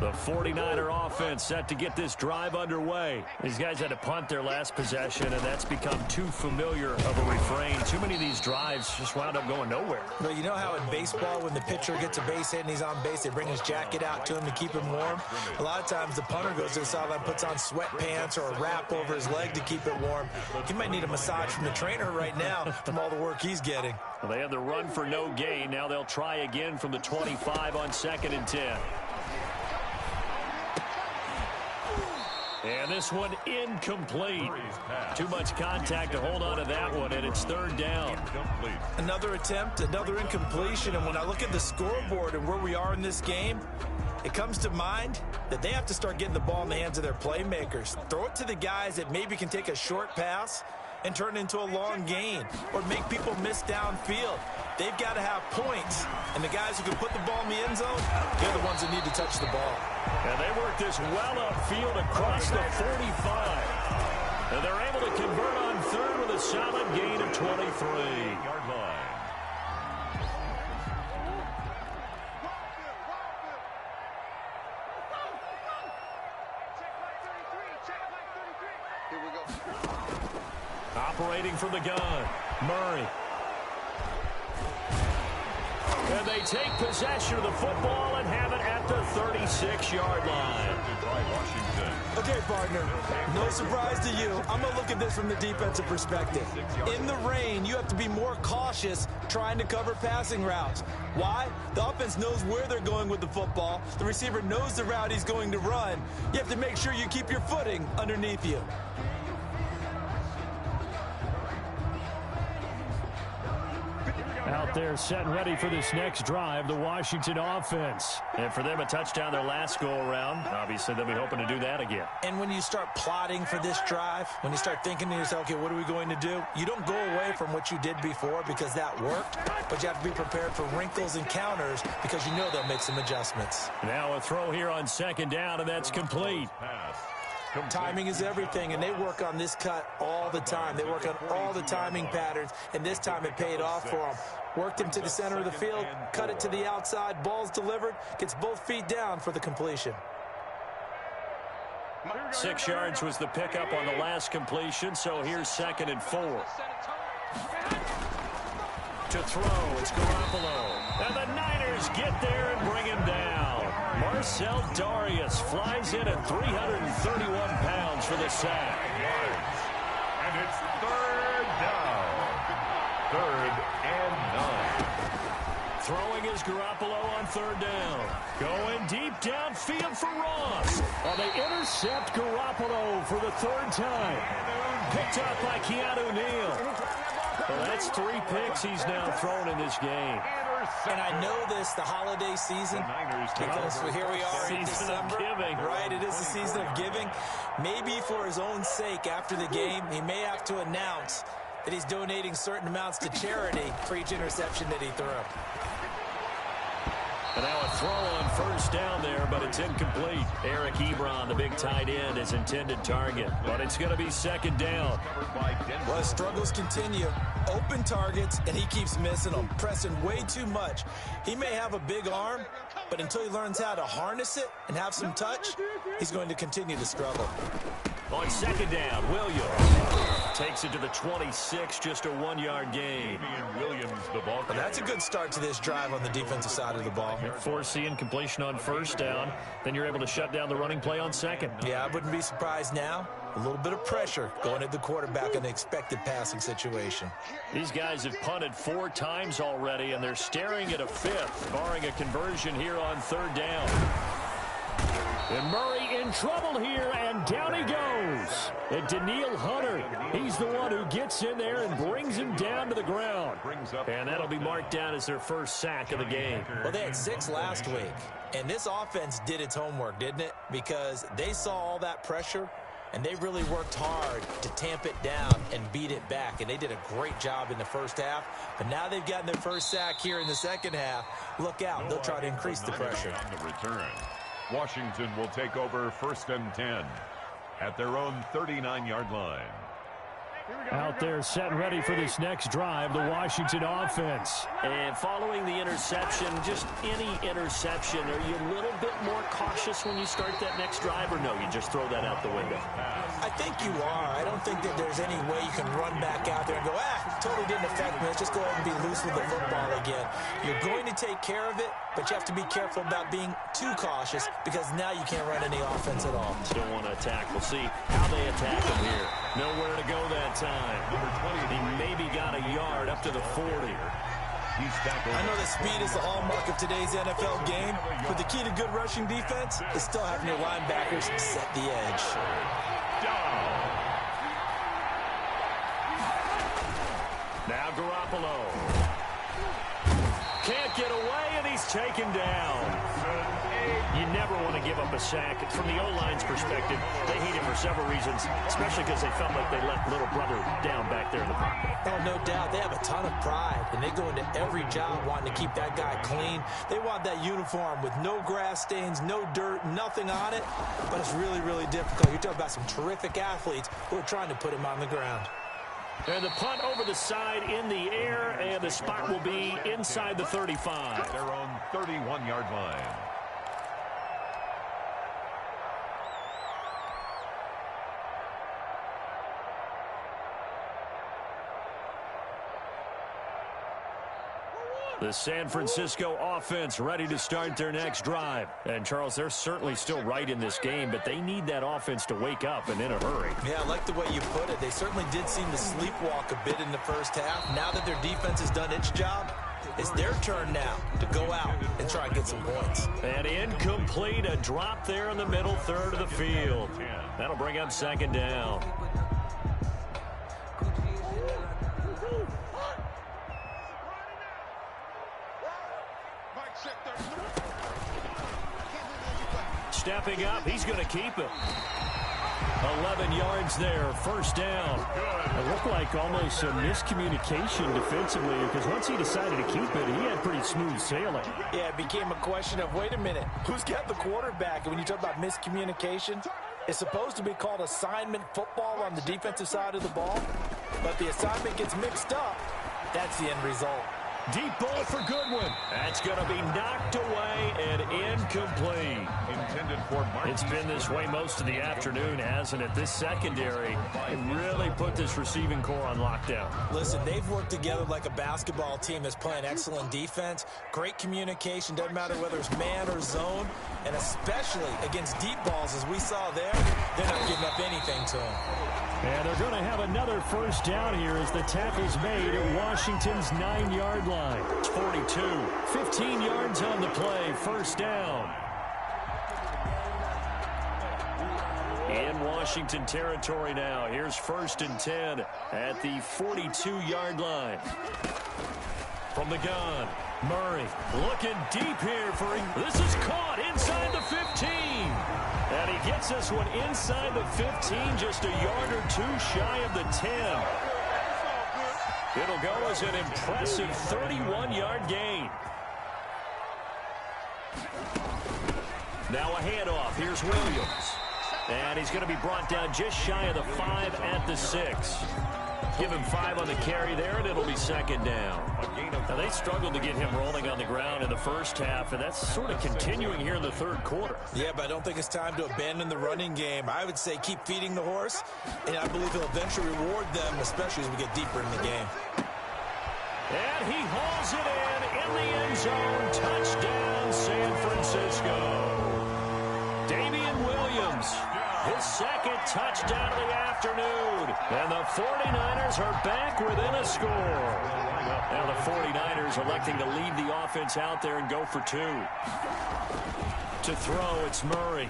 A: The 49er offense set to get this drive underway. These guys had to punt their last possession, and that's become too familiar of a refrain. Too many of these drives just wound up going nowhere.
C: Well, you know how in baseball, when the pitcher gets a base hit and he's on base, they bring his jacket out to him to keep him warm? A lot of times the punter goes to the sideline, puts on sweatpants or a wrap over his leg to keep it warm. He might need a massage from the trainer right now from all the work he's getting.
A: Well, they had the run for no gain. Now they'll try again from the 25 on 2nd and 10. And this one incomplete. Too much contact to hold on to that one, and it's 3rd down.
C: Another attempt, another incompletion, and when I look at the scoreboard and where we are in this game, it comes to mind that they have to start getting the ball in the hands of their playmakers. Throw it to the guys that maybe can take a short pass and turn it into a long gain or make people miss downfield. They've got to have points, and the guys who can put the ball in the end zone, they're the ones that need to touch the ball.
A: And they work this well upfield across the 45. And they're able to convert on 3rd with a solid gain of 23-yard line.
D: Here we go.
A: Operating from the gun, Murray. And they take possession of the football and have it at the 36-yard line.
C: Okay, partner, no surprise to you. I'm going to look at this from the defensive perspective. In the rain, you have to be more cautious trying to cover passing routes. Why? The offense knows where they're going with the football. The receiver knows the route he's going to run. You have to make sure you keep your footing underneath you.
A: Out there set and ready for this next drive, the Washington offense. And for them, a touchdown their last go-around. Obviously, they'll be hoping to do that again.
C: And when you start plotting for this drive, when you start thinking to yourself, okay, what are we going to do? You don't go away from what you did before because that worked, but you have to be prepared for wrinkles and counters because you know they'll make some adjustments.
A: Now a throw here on 2nd down, and that's complete.
C: Timing is everything, and they work on this cut all the time. They work on all the timing patterns, and this time it paid off for them. Worked him to the center of the field, cut it to the outside, ball's delivered, gets both feet down for the completion.
A: 6 yards was the pickup on the last completion, so here's 2nd and 4. To throw, it's Garoppolo. And the Niners get there and bring him down. Marcel Darius flies in at 331 pounds for the sack.
B: And it's 3rd down. 3rd and 9.
A: Throwing is Garoppolo on 3rd down. Going deep downfield for Ross. Well, they intercept Garoppolo for the 3rd time. Picked up by Keanu Neal. Well, that's 3 picks he's now thrown in this game.
C: And I know this, the holiday season, because here we are in December. Right, it is the season of giving. Maybe for his own sake after the game, he may have to announce that he's donating certain amounts to charity for each interception that he threw.
A: And now a throw on 1st down there, but it's incomplete. Eric Ebron, the big tight end, is intended target. But it's going to be 2nd down.
C: Well, his struggles continue. Open targets, and he keeps missing them, pressing way too much. He may have a big arm, but until he learns how to harness it and have some touch, he's going to continue to struggle.
A: On 2nd down, Williams takes it to the 26, just a 1-yard gain.
C: And that's a good start to this drive on the defensive side of the ball.
A: Force the incompletion on 1st down, then you're able to shut down the running play on 2nd.
C: Yeah, I wouldn't be surprised now. A little bit of pressure going at the quarterback in the expected passing situation.
A: These guys have punted 4 times already, and they're staring at a 5th, barring a conversion here on 3rd down. And Murray in trouble here, and down he goes. And Danielle Hunter, he's the one who gets in there and brings him down to the ground. And that'll be marked down as their 1st sack of the game.
C: Well, they had 6 last week, and this offense did its homework, didn't it? Because they saw all that pressure, and they really worked hard to tamp it down and beat it back. And they did a great job in the 1st half. But now they've gotten their 1st sack here in the 2nd half. Look out. They'll try to increase the pressure.
B: On the return. Washington will take over 1st and 10 at their own 39-yard line.
A: Out there set and ready for this next drive, the Washington offense.
E: And following the interception, just any interception, are you a little bit more cautious when you start that next drive, or no, you just throw that out the window?
C: I think you are. I don't think that there's any way you can run back out there and go, totally didn't affect me. Let's just go ahead and be loose with the football again. You're going to take care of it, but you have to be careful about being too cautious because now you can't run any offense at all.
E: Still want to attack. We'll see how they attack him here.
A: Nowhere to go that time. He maybe got a yard up to the 40.
C: I know that speed is the hallmark of today's NFL game, but the key to good rushing defense is still having your linebackers set the edge.
A: Now Garoppolo. Can't get away, and he's taken down. You never want to give up a sack. From the O-line's perspective, they hate it for several reasons, especially because they felt like they let little brother down back there in the pocket.
C: Oh, no doubt. They have a ton of pride, and they go into every job wanting to keep that guy clean. They want that uniform with no grass stains, no dirt, nothing on it, but it's really, really difficult. You're talking about some terrific athletes who are trying to put him on the ground.
A: And the punt over the side in the air, and the spot will be inside the 35.
B: Their own 31-yard line.
A: The San Francisco offense ready to start their next drive. And, Charles, they're certainly still right in this game, but they need that offense to wake up and in a hurry.
C: Yeah, I like the way you put it. They certainly did seem to sleepwalk a bit in the first half. Now that their defense has done its job, it's their turn now to go out and try and get some points.
A: And incomplete, a drop there in the middle third of the field. That'll bring up 2nd down. Stepping up, he's going to keep it. 11 yards there, 1st down. It looked like almost a miscommunication defensively because once he decided to keep it, he had pretty smooth sailing.
C: Yeah, it became a question of, wait a minute, who's got the quarterback? And when you talk about miscommunication, it's supposed to be called assignment football on the defensive side of the ball, but the assignment gets mixed up. That's the end result.
A: Deep ball for Goodwin. That's going to be knocked away and incomplete.
B: Intended for Marquise.
A: It's been this way most of the afternoon, hasn't it? This secondary really put this receiving core on lockdown.
C: Listen, they've worked together like a basketball team that's playing excellent defense. Great communication. Doesn't matter whether it's man or zone. And especially against deep balls, as we saw there, they're not giving up anything to them.
A: And they're going to have another 1st down here as the tackle's made at Washington's 9-yard line. It's 42. 15 yards on the play. 1st down. In Washington territory now. Here's 1st and 10 at the 42-yard line. From the gun, Murray looking deep here for him. This is caught inside the 15. And he gets this one inside the 15, just a yard or two shy of the 10. It'll go as an impressive 31-yard gain. Now a handoff. Here's Williams. And he's going to be brought down just shy of the 5 at the 6. Give him 5 on the carry there, and it'll be 2nd down. Now, they struggled to get him rolling on the ground in the first half, and that's sort of continuing here in the 3rd quarter.
C: Yeah, but I don't think it's time to abandon the running game. I would say keep feeding the horse, and I believe he'll eventually reward them, especially as we get deeper in the game.
A: And he hauls it in the end zone. Touchdown, San Francisco. Damian Williams, his 2nd touchdown of the afternoon. And the 49ers are back within a score. Now the 49ers electing to leave the offense out there and go for 2. To throw, it's Murray.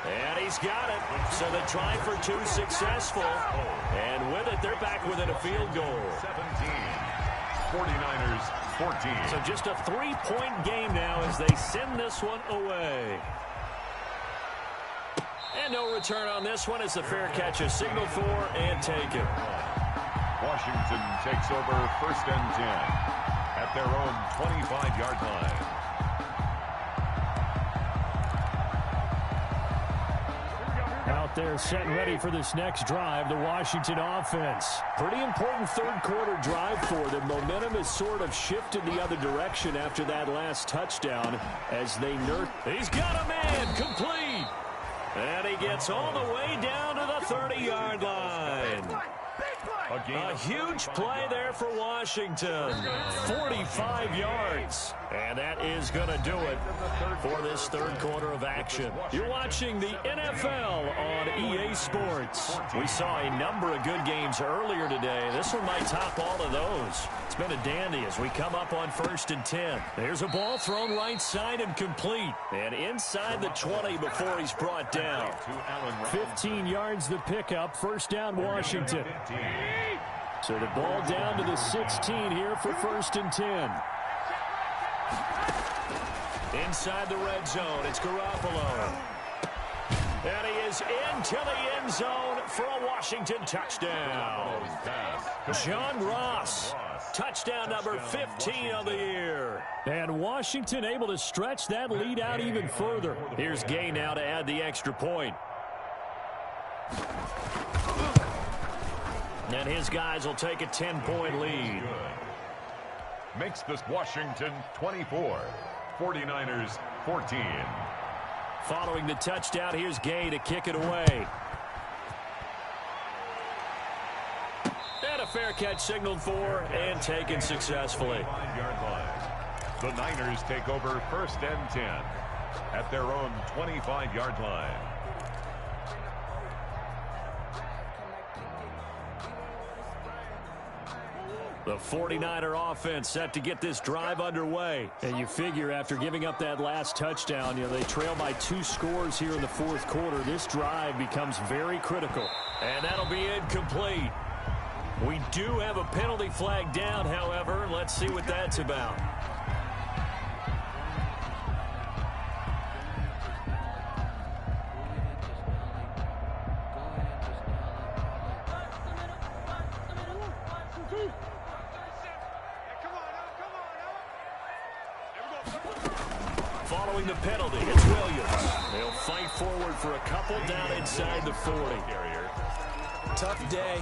A: And he's got it. So the try for 2 successful. And with it, they're back within a field goal.
B: 17. 49ers 14.
A: So just a 3-point game now as they send this one away. And no return on this one as the fair catch is signaled for and taken.
B: Washington takes over 1st and 10 at their own 25-yard line.
A: They're set and ready for this next drive, the Washington offense.
E: Pretty important third-quarter drive for them. Momentum has sort of shifted the other direction after that last touchdown as they nurse.
A: He's got a man, complete. And he gets all the way down to the 30-yard line. A huge play there for Washington. 45 yards. And that is going to do it for this third quarter of action. You're watching the NFL on EA Sports. We saw a number of good games earlier today. This one might top all of those. It's been a dandy as we come up on 1st and 10. There's a ball thrown right side and complete. And inside the 20 before he's brought down. 15 yards the pickup. First down, Washington. So the ball down to the 16 here for 1st and 10. Inside the red zone, it's Garoppolo. And he is into the end zone for a Washington touchdown. John Ross, touchdown number 15 of the year. And Washington able to stretch that lead out even further. Here's Gay now to add the extra point. And his guys will take a 10-point lead.
B: Makes this Washington 24, 49ers 14.
A: Following the touchdown, here's Gay to kick it away. And a fair catch signaled for and taken successfully.
B: The Niners take over 1st and 10 at their own 25-yard line.
A: The 49er offense set to get this drive underway. And you figure after giving up that last touchdown, they trail by 2 scores here in the fourth quarter. This drive becomes very critical. And that'll be incomplete. We do have a penalty flag down, however. Let's see what that's about. Following the penalty, it's Williams. They'll fight forward for a couple down inside the 40.
C: Tough day,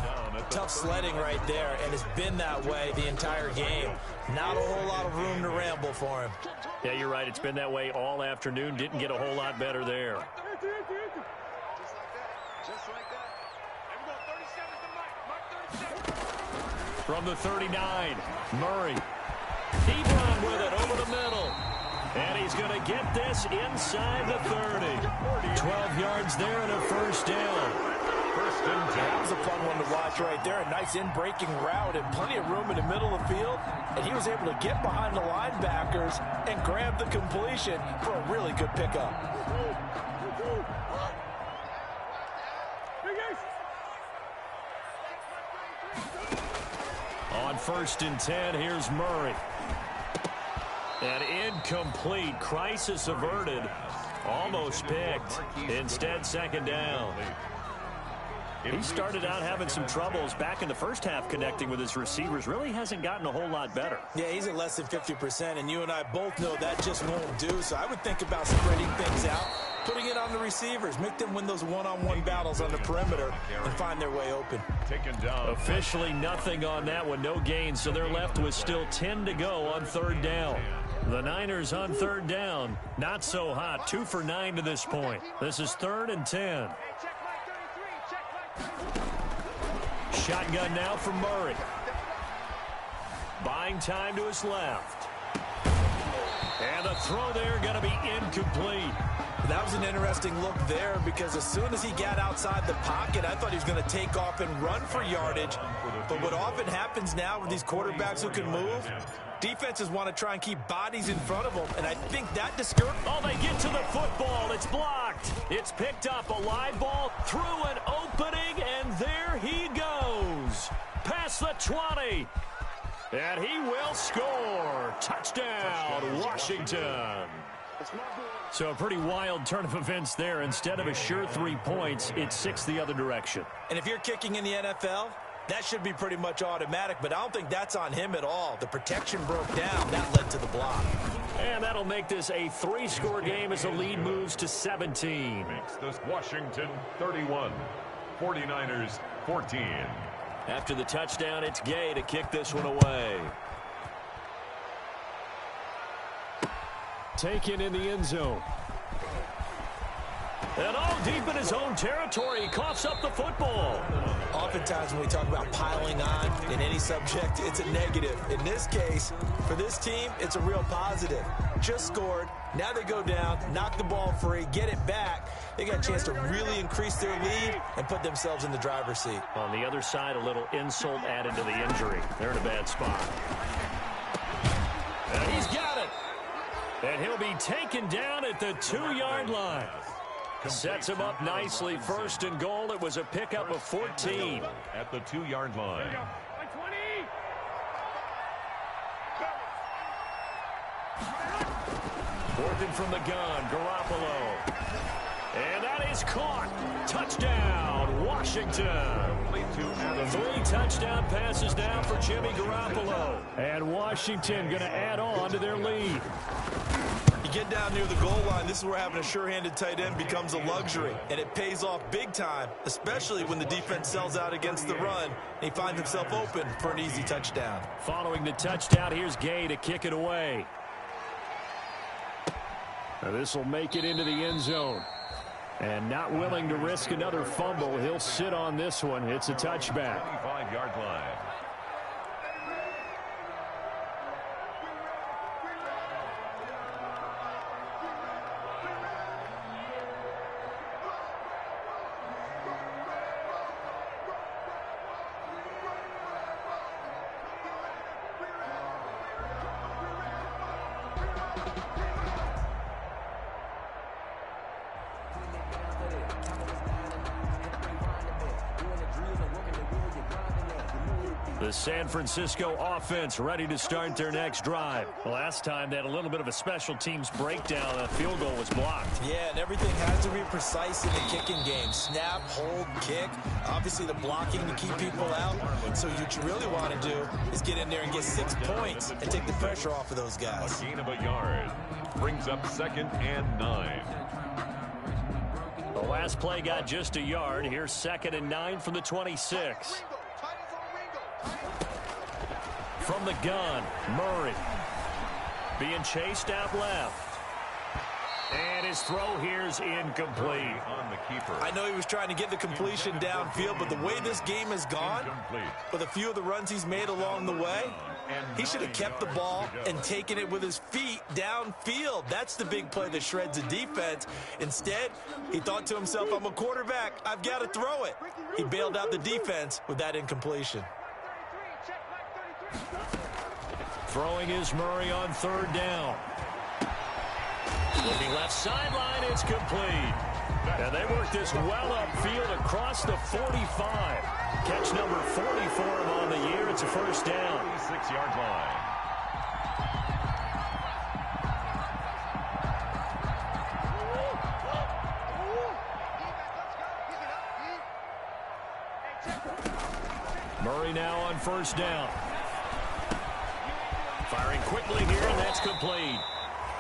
C: tough sledding right there, and it's been that way the entire game. Not a whole lot of room to ramble for him.
A: Yeah, you're right. It's been that way all afternoon. Didn't get a whole lot better there.
D: Just like that. There we go, 37 to Mike.
A: From the 39, Murray. Ebron with it over the middle. And he's going to get this inside the 30. 12 yards there and a first down.
C: That was a fun one to watch right there. A nice in-breaking route and plenty of room in the middle of the field. And he was able to get behind the linebackers and grab the completion for a really good pickup.
A: On 1st and 10, here's Murray. And incomplete. Crisis averted. Almost picked. Instead, second down. He started out having some troubles back in the first half connecting with his receivers. Really hasn't gotten a whole lot better.
C: Yeah, he's at less than 50%, and you and I both know that just won't do. So I would think about spreading things out, putting it on the receivers, make them win those one-on-one battles on the perimeter and find their way open.
B: Taken down.
A: Officially nothing on that one, no gain, so they're left with still 10 to go on third down. The Niners on third down, not so hot, 2 for 9 to this point. This is 3rd and 10. Shotgun now from Murray. Buying time to his left. And the throw there going to be incomplete.
C: That was an interesting look there because as soon as he got outside the pocket, I thought he was going to take off and run for yardage. But what often happens now with these quarterbacks who can move, defenses want to try and keep bodies in front of them, and I think that discourages.
A: Oh, they get to the football. It's blocked. It's picked up. A live ball through an opening, and there he goes. Past the 20. And he will score. Touchdown, Washington. So a pretty wild turn of events there. Instead of a sure 3 points, it's 6 the other direction.
C: And if you're kicking in the NFL, that should be pretty much automatic, but I don't think that's on him at all. The protection broke down. That led to the block.
A: And that'll make this a 3-score game as the lead moves to 17.
B: Makes this Washington 31, 49ers 14.
E: After the touchdown, it's Gay to kick this one away.
A: Taken in the end zone. And all deep in his own territory, he coughs up the football.
C: Oftentimes when we talk about piling on in any subject, it's a negative. In this case, for this team, it's a real positive. Just scored. Now they go down, knock the ball free, get it back. They got a chance to really increase their lead and put themselves in the driver's seat.
A: On the other side, a little insult added to the injury. They're in a bad spot. And he's got it. And he'll be taken down at the 2-yard line. Sets him up nicely. 1st and goal. It was a pickup of 14.
B: At the 2-yard line.
A: Working from the gun, Garoppolo. And that is caught. Touchdown, Washington. 3 touchdown passes now for Jimmy Garoppolo. And Washington going to add on to their lead.
C: You get down near the goal line, this is where having a sure-handed tight end becomes a luxury, and it pays off big time, especially when the defense sells out against the run, and he finds himself open for an easy touchdown.
A: Following the touchdown, here's Gay to kick it away. Now this will make it into the end zone. And not willing to risk another fumble, he'll sit on this one. It's a touchback.
B: 25-yard line.
A: The San Francisco offense ready to start their next drive. Last time they had a little bit of a special teams breakdown. A field goal was blocked.
C: Yeah, and everything has to be precise in the kicking game. Snap, hold, kick. Obviously the blocking to keep people out. So what you really want to do is get in there and get 6 points and take the pressure off of those guys.
B: A gain of a yard. Brings up 2nd and 9.
A: The last play got just a yard. Here's 2nd and 9 from the 26. From the gun, Murray. Being chased out left. And his throw here's incomplete.
B: On the keeper.
C: I know he was trying to get the completion downfield, but the way this game has gone, with a few of the runs he's made along the way, he should have kept the ball and taken it with his feet downfield. That's the big play that shreds a defense. Instead, he thought to himself, I'm a quarterback. I've got to throw it. He bailed out the defense with that incompletion.
A: Throwing is Murray on 3rd down. Looking left sideline, it's complete. And they work this well upfield across the 45. Catch number 40 for him on the year. It's a 1st down.
B: 6-yard line.
A: Murray now on 1st down. Firing quickly here, and that's complete.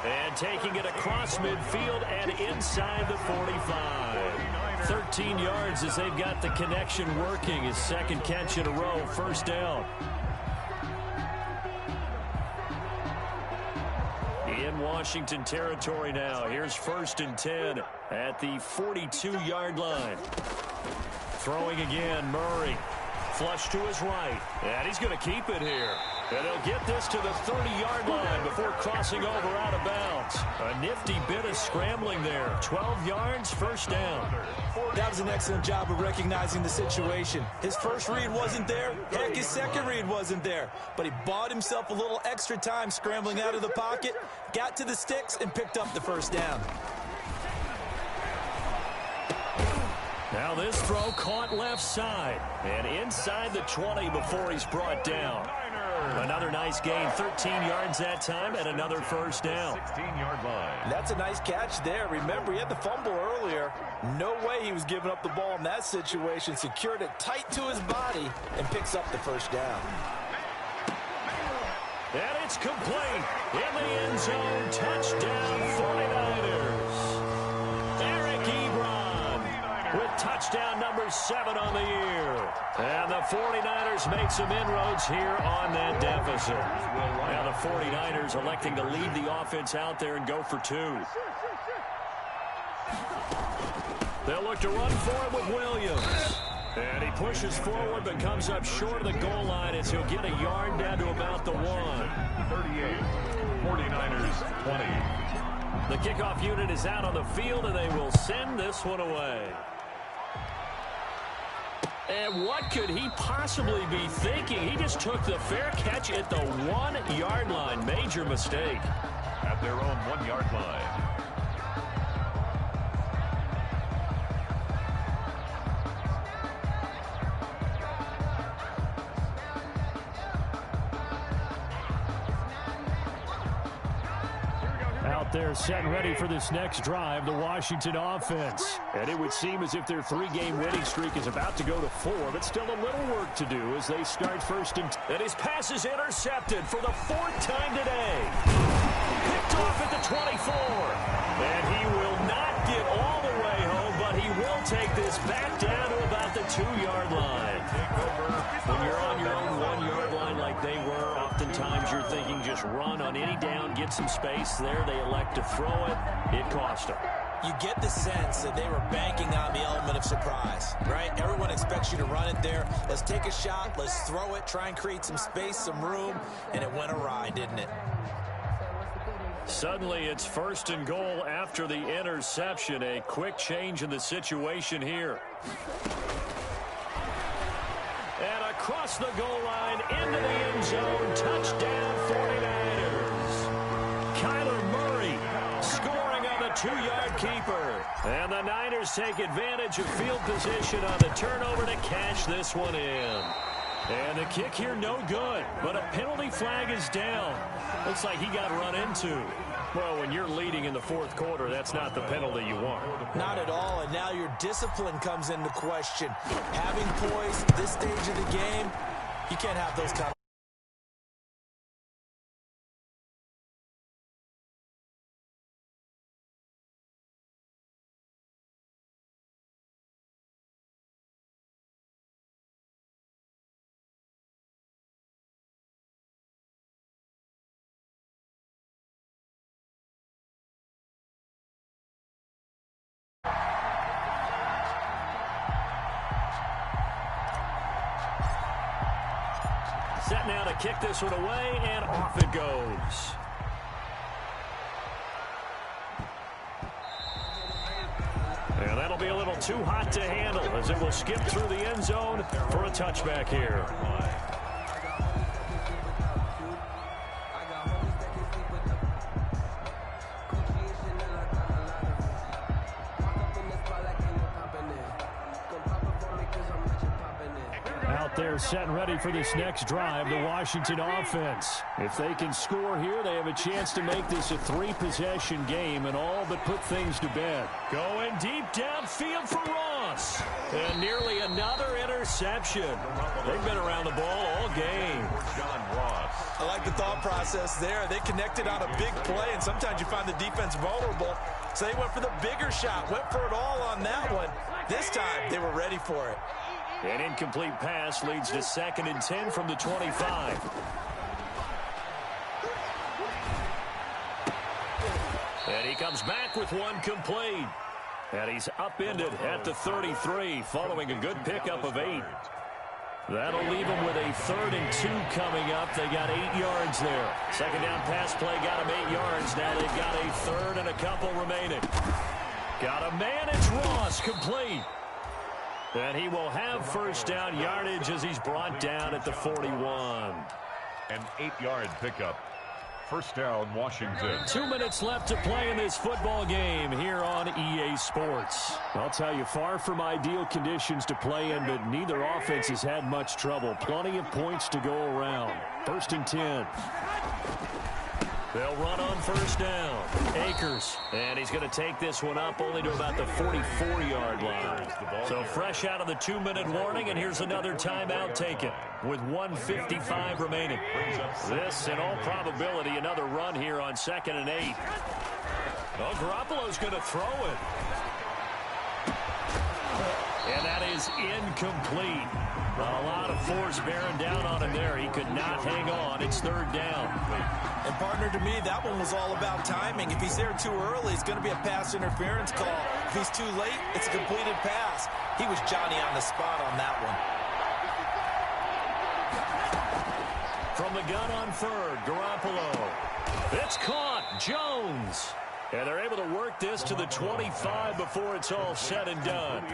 A: And taking it across midfield and inside the 45. 13 yards as they've got the connection working. His 2nd catch in a row, 1st down. In Washington territory now. Here's 1st and 10 at the 42-yard line. Throwing again, Murray. Flush to his right. And he's going to keep it here. And he'll get this to the 30-yard line before crossing over out of bounds. A nifty bit of scrambling there. 12 yards, 1st down.
C: That was an excellent job of recognizing the situation. His first read wasn't there. Heck, his second read wasn't there. But he bought himself a little extra time scrambling out of the pocket, got to the sticks, and picked up the 1st down.
A: Now this throw caught left side. And inside the 20 before he's brought down. Another nice gain, 13 yards that time, and another 1st down.
B: 16-yard line.
C: That's a nice catch there. Remember, he had the fumble earlier. No way he was giving up the ball in that situation. Secured it tight to his body and picks up the 1st down.
A: And it's complete. In the end zone, touchdown 49ers. Eric Ebron with touchdown number 7 on the year. And the 49ers make some inroads here on that deficit. Now the 49ers electing to lead the offense out there and go for 2. They'll look to run for it with Williams. And he pushes forward but comes up short of the goal line as he'll get a yard down to about the 1.
B: 38, 49ers 20.
A: The kickoff unit is out on the field, and they will send this one away. And what could he possibly be thinking? He just took the fair catch at the 1-yard line. Major mistake.
B: At their own 1-yard line.
A: They're set and ready for this next drive, the Washington offense. And it would seem as if their 3-game winning streak is about to go to 4, but still a little work to do as they start first and his pass is intercepted for the 4th time today. Picked off at the 24. And he will not get all the way home, but he will take this back down to about the 2-yard line. When you're on your own 1-yard line like they were, oftentimes you're thinking just run on any down, get some space. There they elect to throw it. It cost them.
C: You get the sense that they were banking on the element of surprise, right? Everyone expects you to run it there. Let's take a shot. Let's throw it. Try and create some space, some room. And it went awry, didn't it?
A: Suddenly it's first and goal after the interception. A quick change in the situation here. And across the goal line into the end zone. Touchdown 49ers. Kyler Murray scoring on the 2-yard keeper. And the Niners take advantage of field position on the turnover to cash this one in. And the kick here no good, but a penalty flag is down. Looks like he got run into. Well, when you're leading in the 4th quarter, that's not the penalty you want.
C: Not at all, and now your discipline comes into question. Having poise this stage of the game, you can't have those kind of...
A: Set now to kick this one away, and off it goes. And that'll be a little too hot to handle as it will skip through the end zone for a touchback here. They're set and ready for this next drive, the Washington offense. If they can score here, they have a chance to make this a 3-possession game and all but put things to bed. Going deep downfield for Ross. And nearly another interception. They've been around the ball all game.
B: John Ross.
C: I like the thought process there. They connected on a big play, and sometimes you find the defense vulnerable. So they went for the bigger shot, went for it all on that one. This time, they were ready for it.
A: An incomplete pass leads to 2nd and 10 from the 25. And he comes back with one complete. And he's upended at the 33 following a good pickup of 8. That'll leave him with a 3rd and 2 coming up. They got 8 yards there. Second down pass play got him 8 yards. Now they've got a 3rd and a couple remaining. Got a man. It's Ross, complete. And he will have first down yardage as he's brought down at the 41.
B: An 8-yard pickup. First down, Washington.
A: 2 minutes left to play in this football game here on EA Sports. I'll tell you, far from ideal conditions to play in, but neither offense has had much trouble. Plenty of points to go around. 1st and 10. They'll run on first down. Akers. And he's going to take this one up only to about the 44-yard line. So fresh out of the 2-minute warning, and here's another timeout taken with 1:55 remaining. This, in all probability, another run here on 2nd and 8. Well, Garoppolo's going to throw it. And that is incomplete. A lot of force bearing down on him there. He could not hang on. It's 3rd down.
C: And partner, to me, that one was all about timing. If he's there too early, it's going to be a pass interference call. If he's too late, it's a completed pass. He was Johnny on the spot on that one.
A: From the gun on 3rd, Garoppolo. It's caught. Jones. And they're able to work this to the 25 before it's all said and done.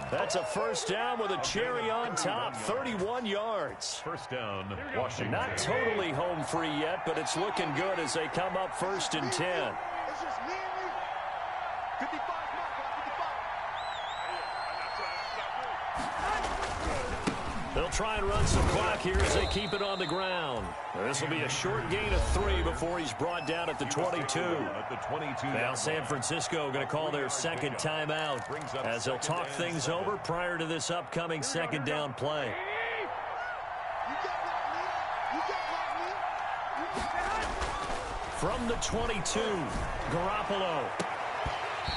A: That's a first down with a cherry on top, 31 yards.
B: First down, Washington.
A: Not totally home free yet, but it's looking good as they come up 1st and 10.
D: It's just me and me. 55,
A: They'll try and run some clock here as they keep it on the ground. This will be a short gain of 3 before he's brought down at the 22. Now San Francisco going to call their 2nd timeout as they'll talk things over prior to this upcoming 2nd down play. From the 22, Garoppolo.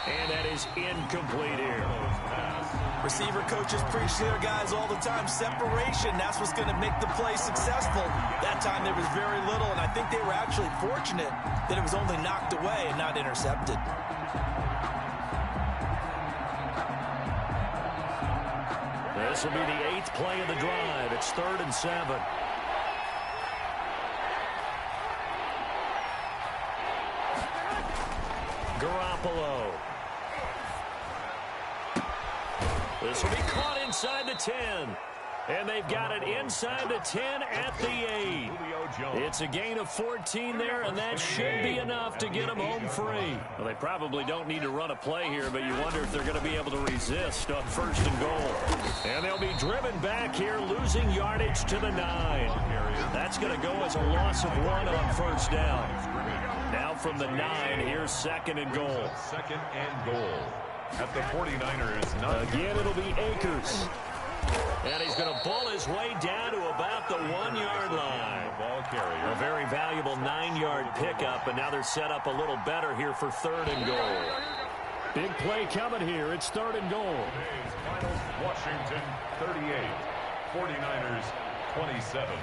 A: And that is incomplete here.
C: Receiver coaches preach to their guys all the time. Separation, that's what's going to make the play successful. That time there was very little, and I think they were actually fortunate that it was only knocked away and not intercepted.
A: This will be the 8th play of the drive. It's 3rd and 7. Garoppolo. This will be caught inside the 10. And they've got it inside the 10 at the 8. It's a gain of 14 there, and that should be enough to get them home free. Well, they probably don't need to run a play here, but you wonder if they're going to be able to resist on 1st and goal. And they'll be driven back here, losing yardage to the 9. That's going to go as a loss of 1 on 1st down. Now from the 9, here's 2nd and goal.
B: 2nd and goal. At the 49ers.
A: Again, it'll be Akers. And he's going to bull his way down to about the 1-yard line.
B: Ball carrier.
A: A very valuable 9-yard pickup, and now they're set up a little better here for 3rd and goal. Big play coming here. It's 3rd and goal.
B: Finals, Washington 38, 49ers 27.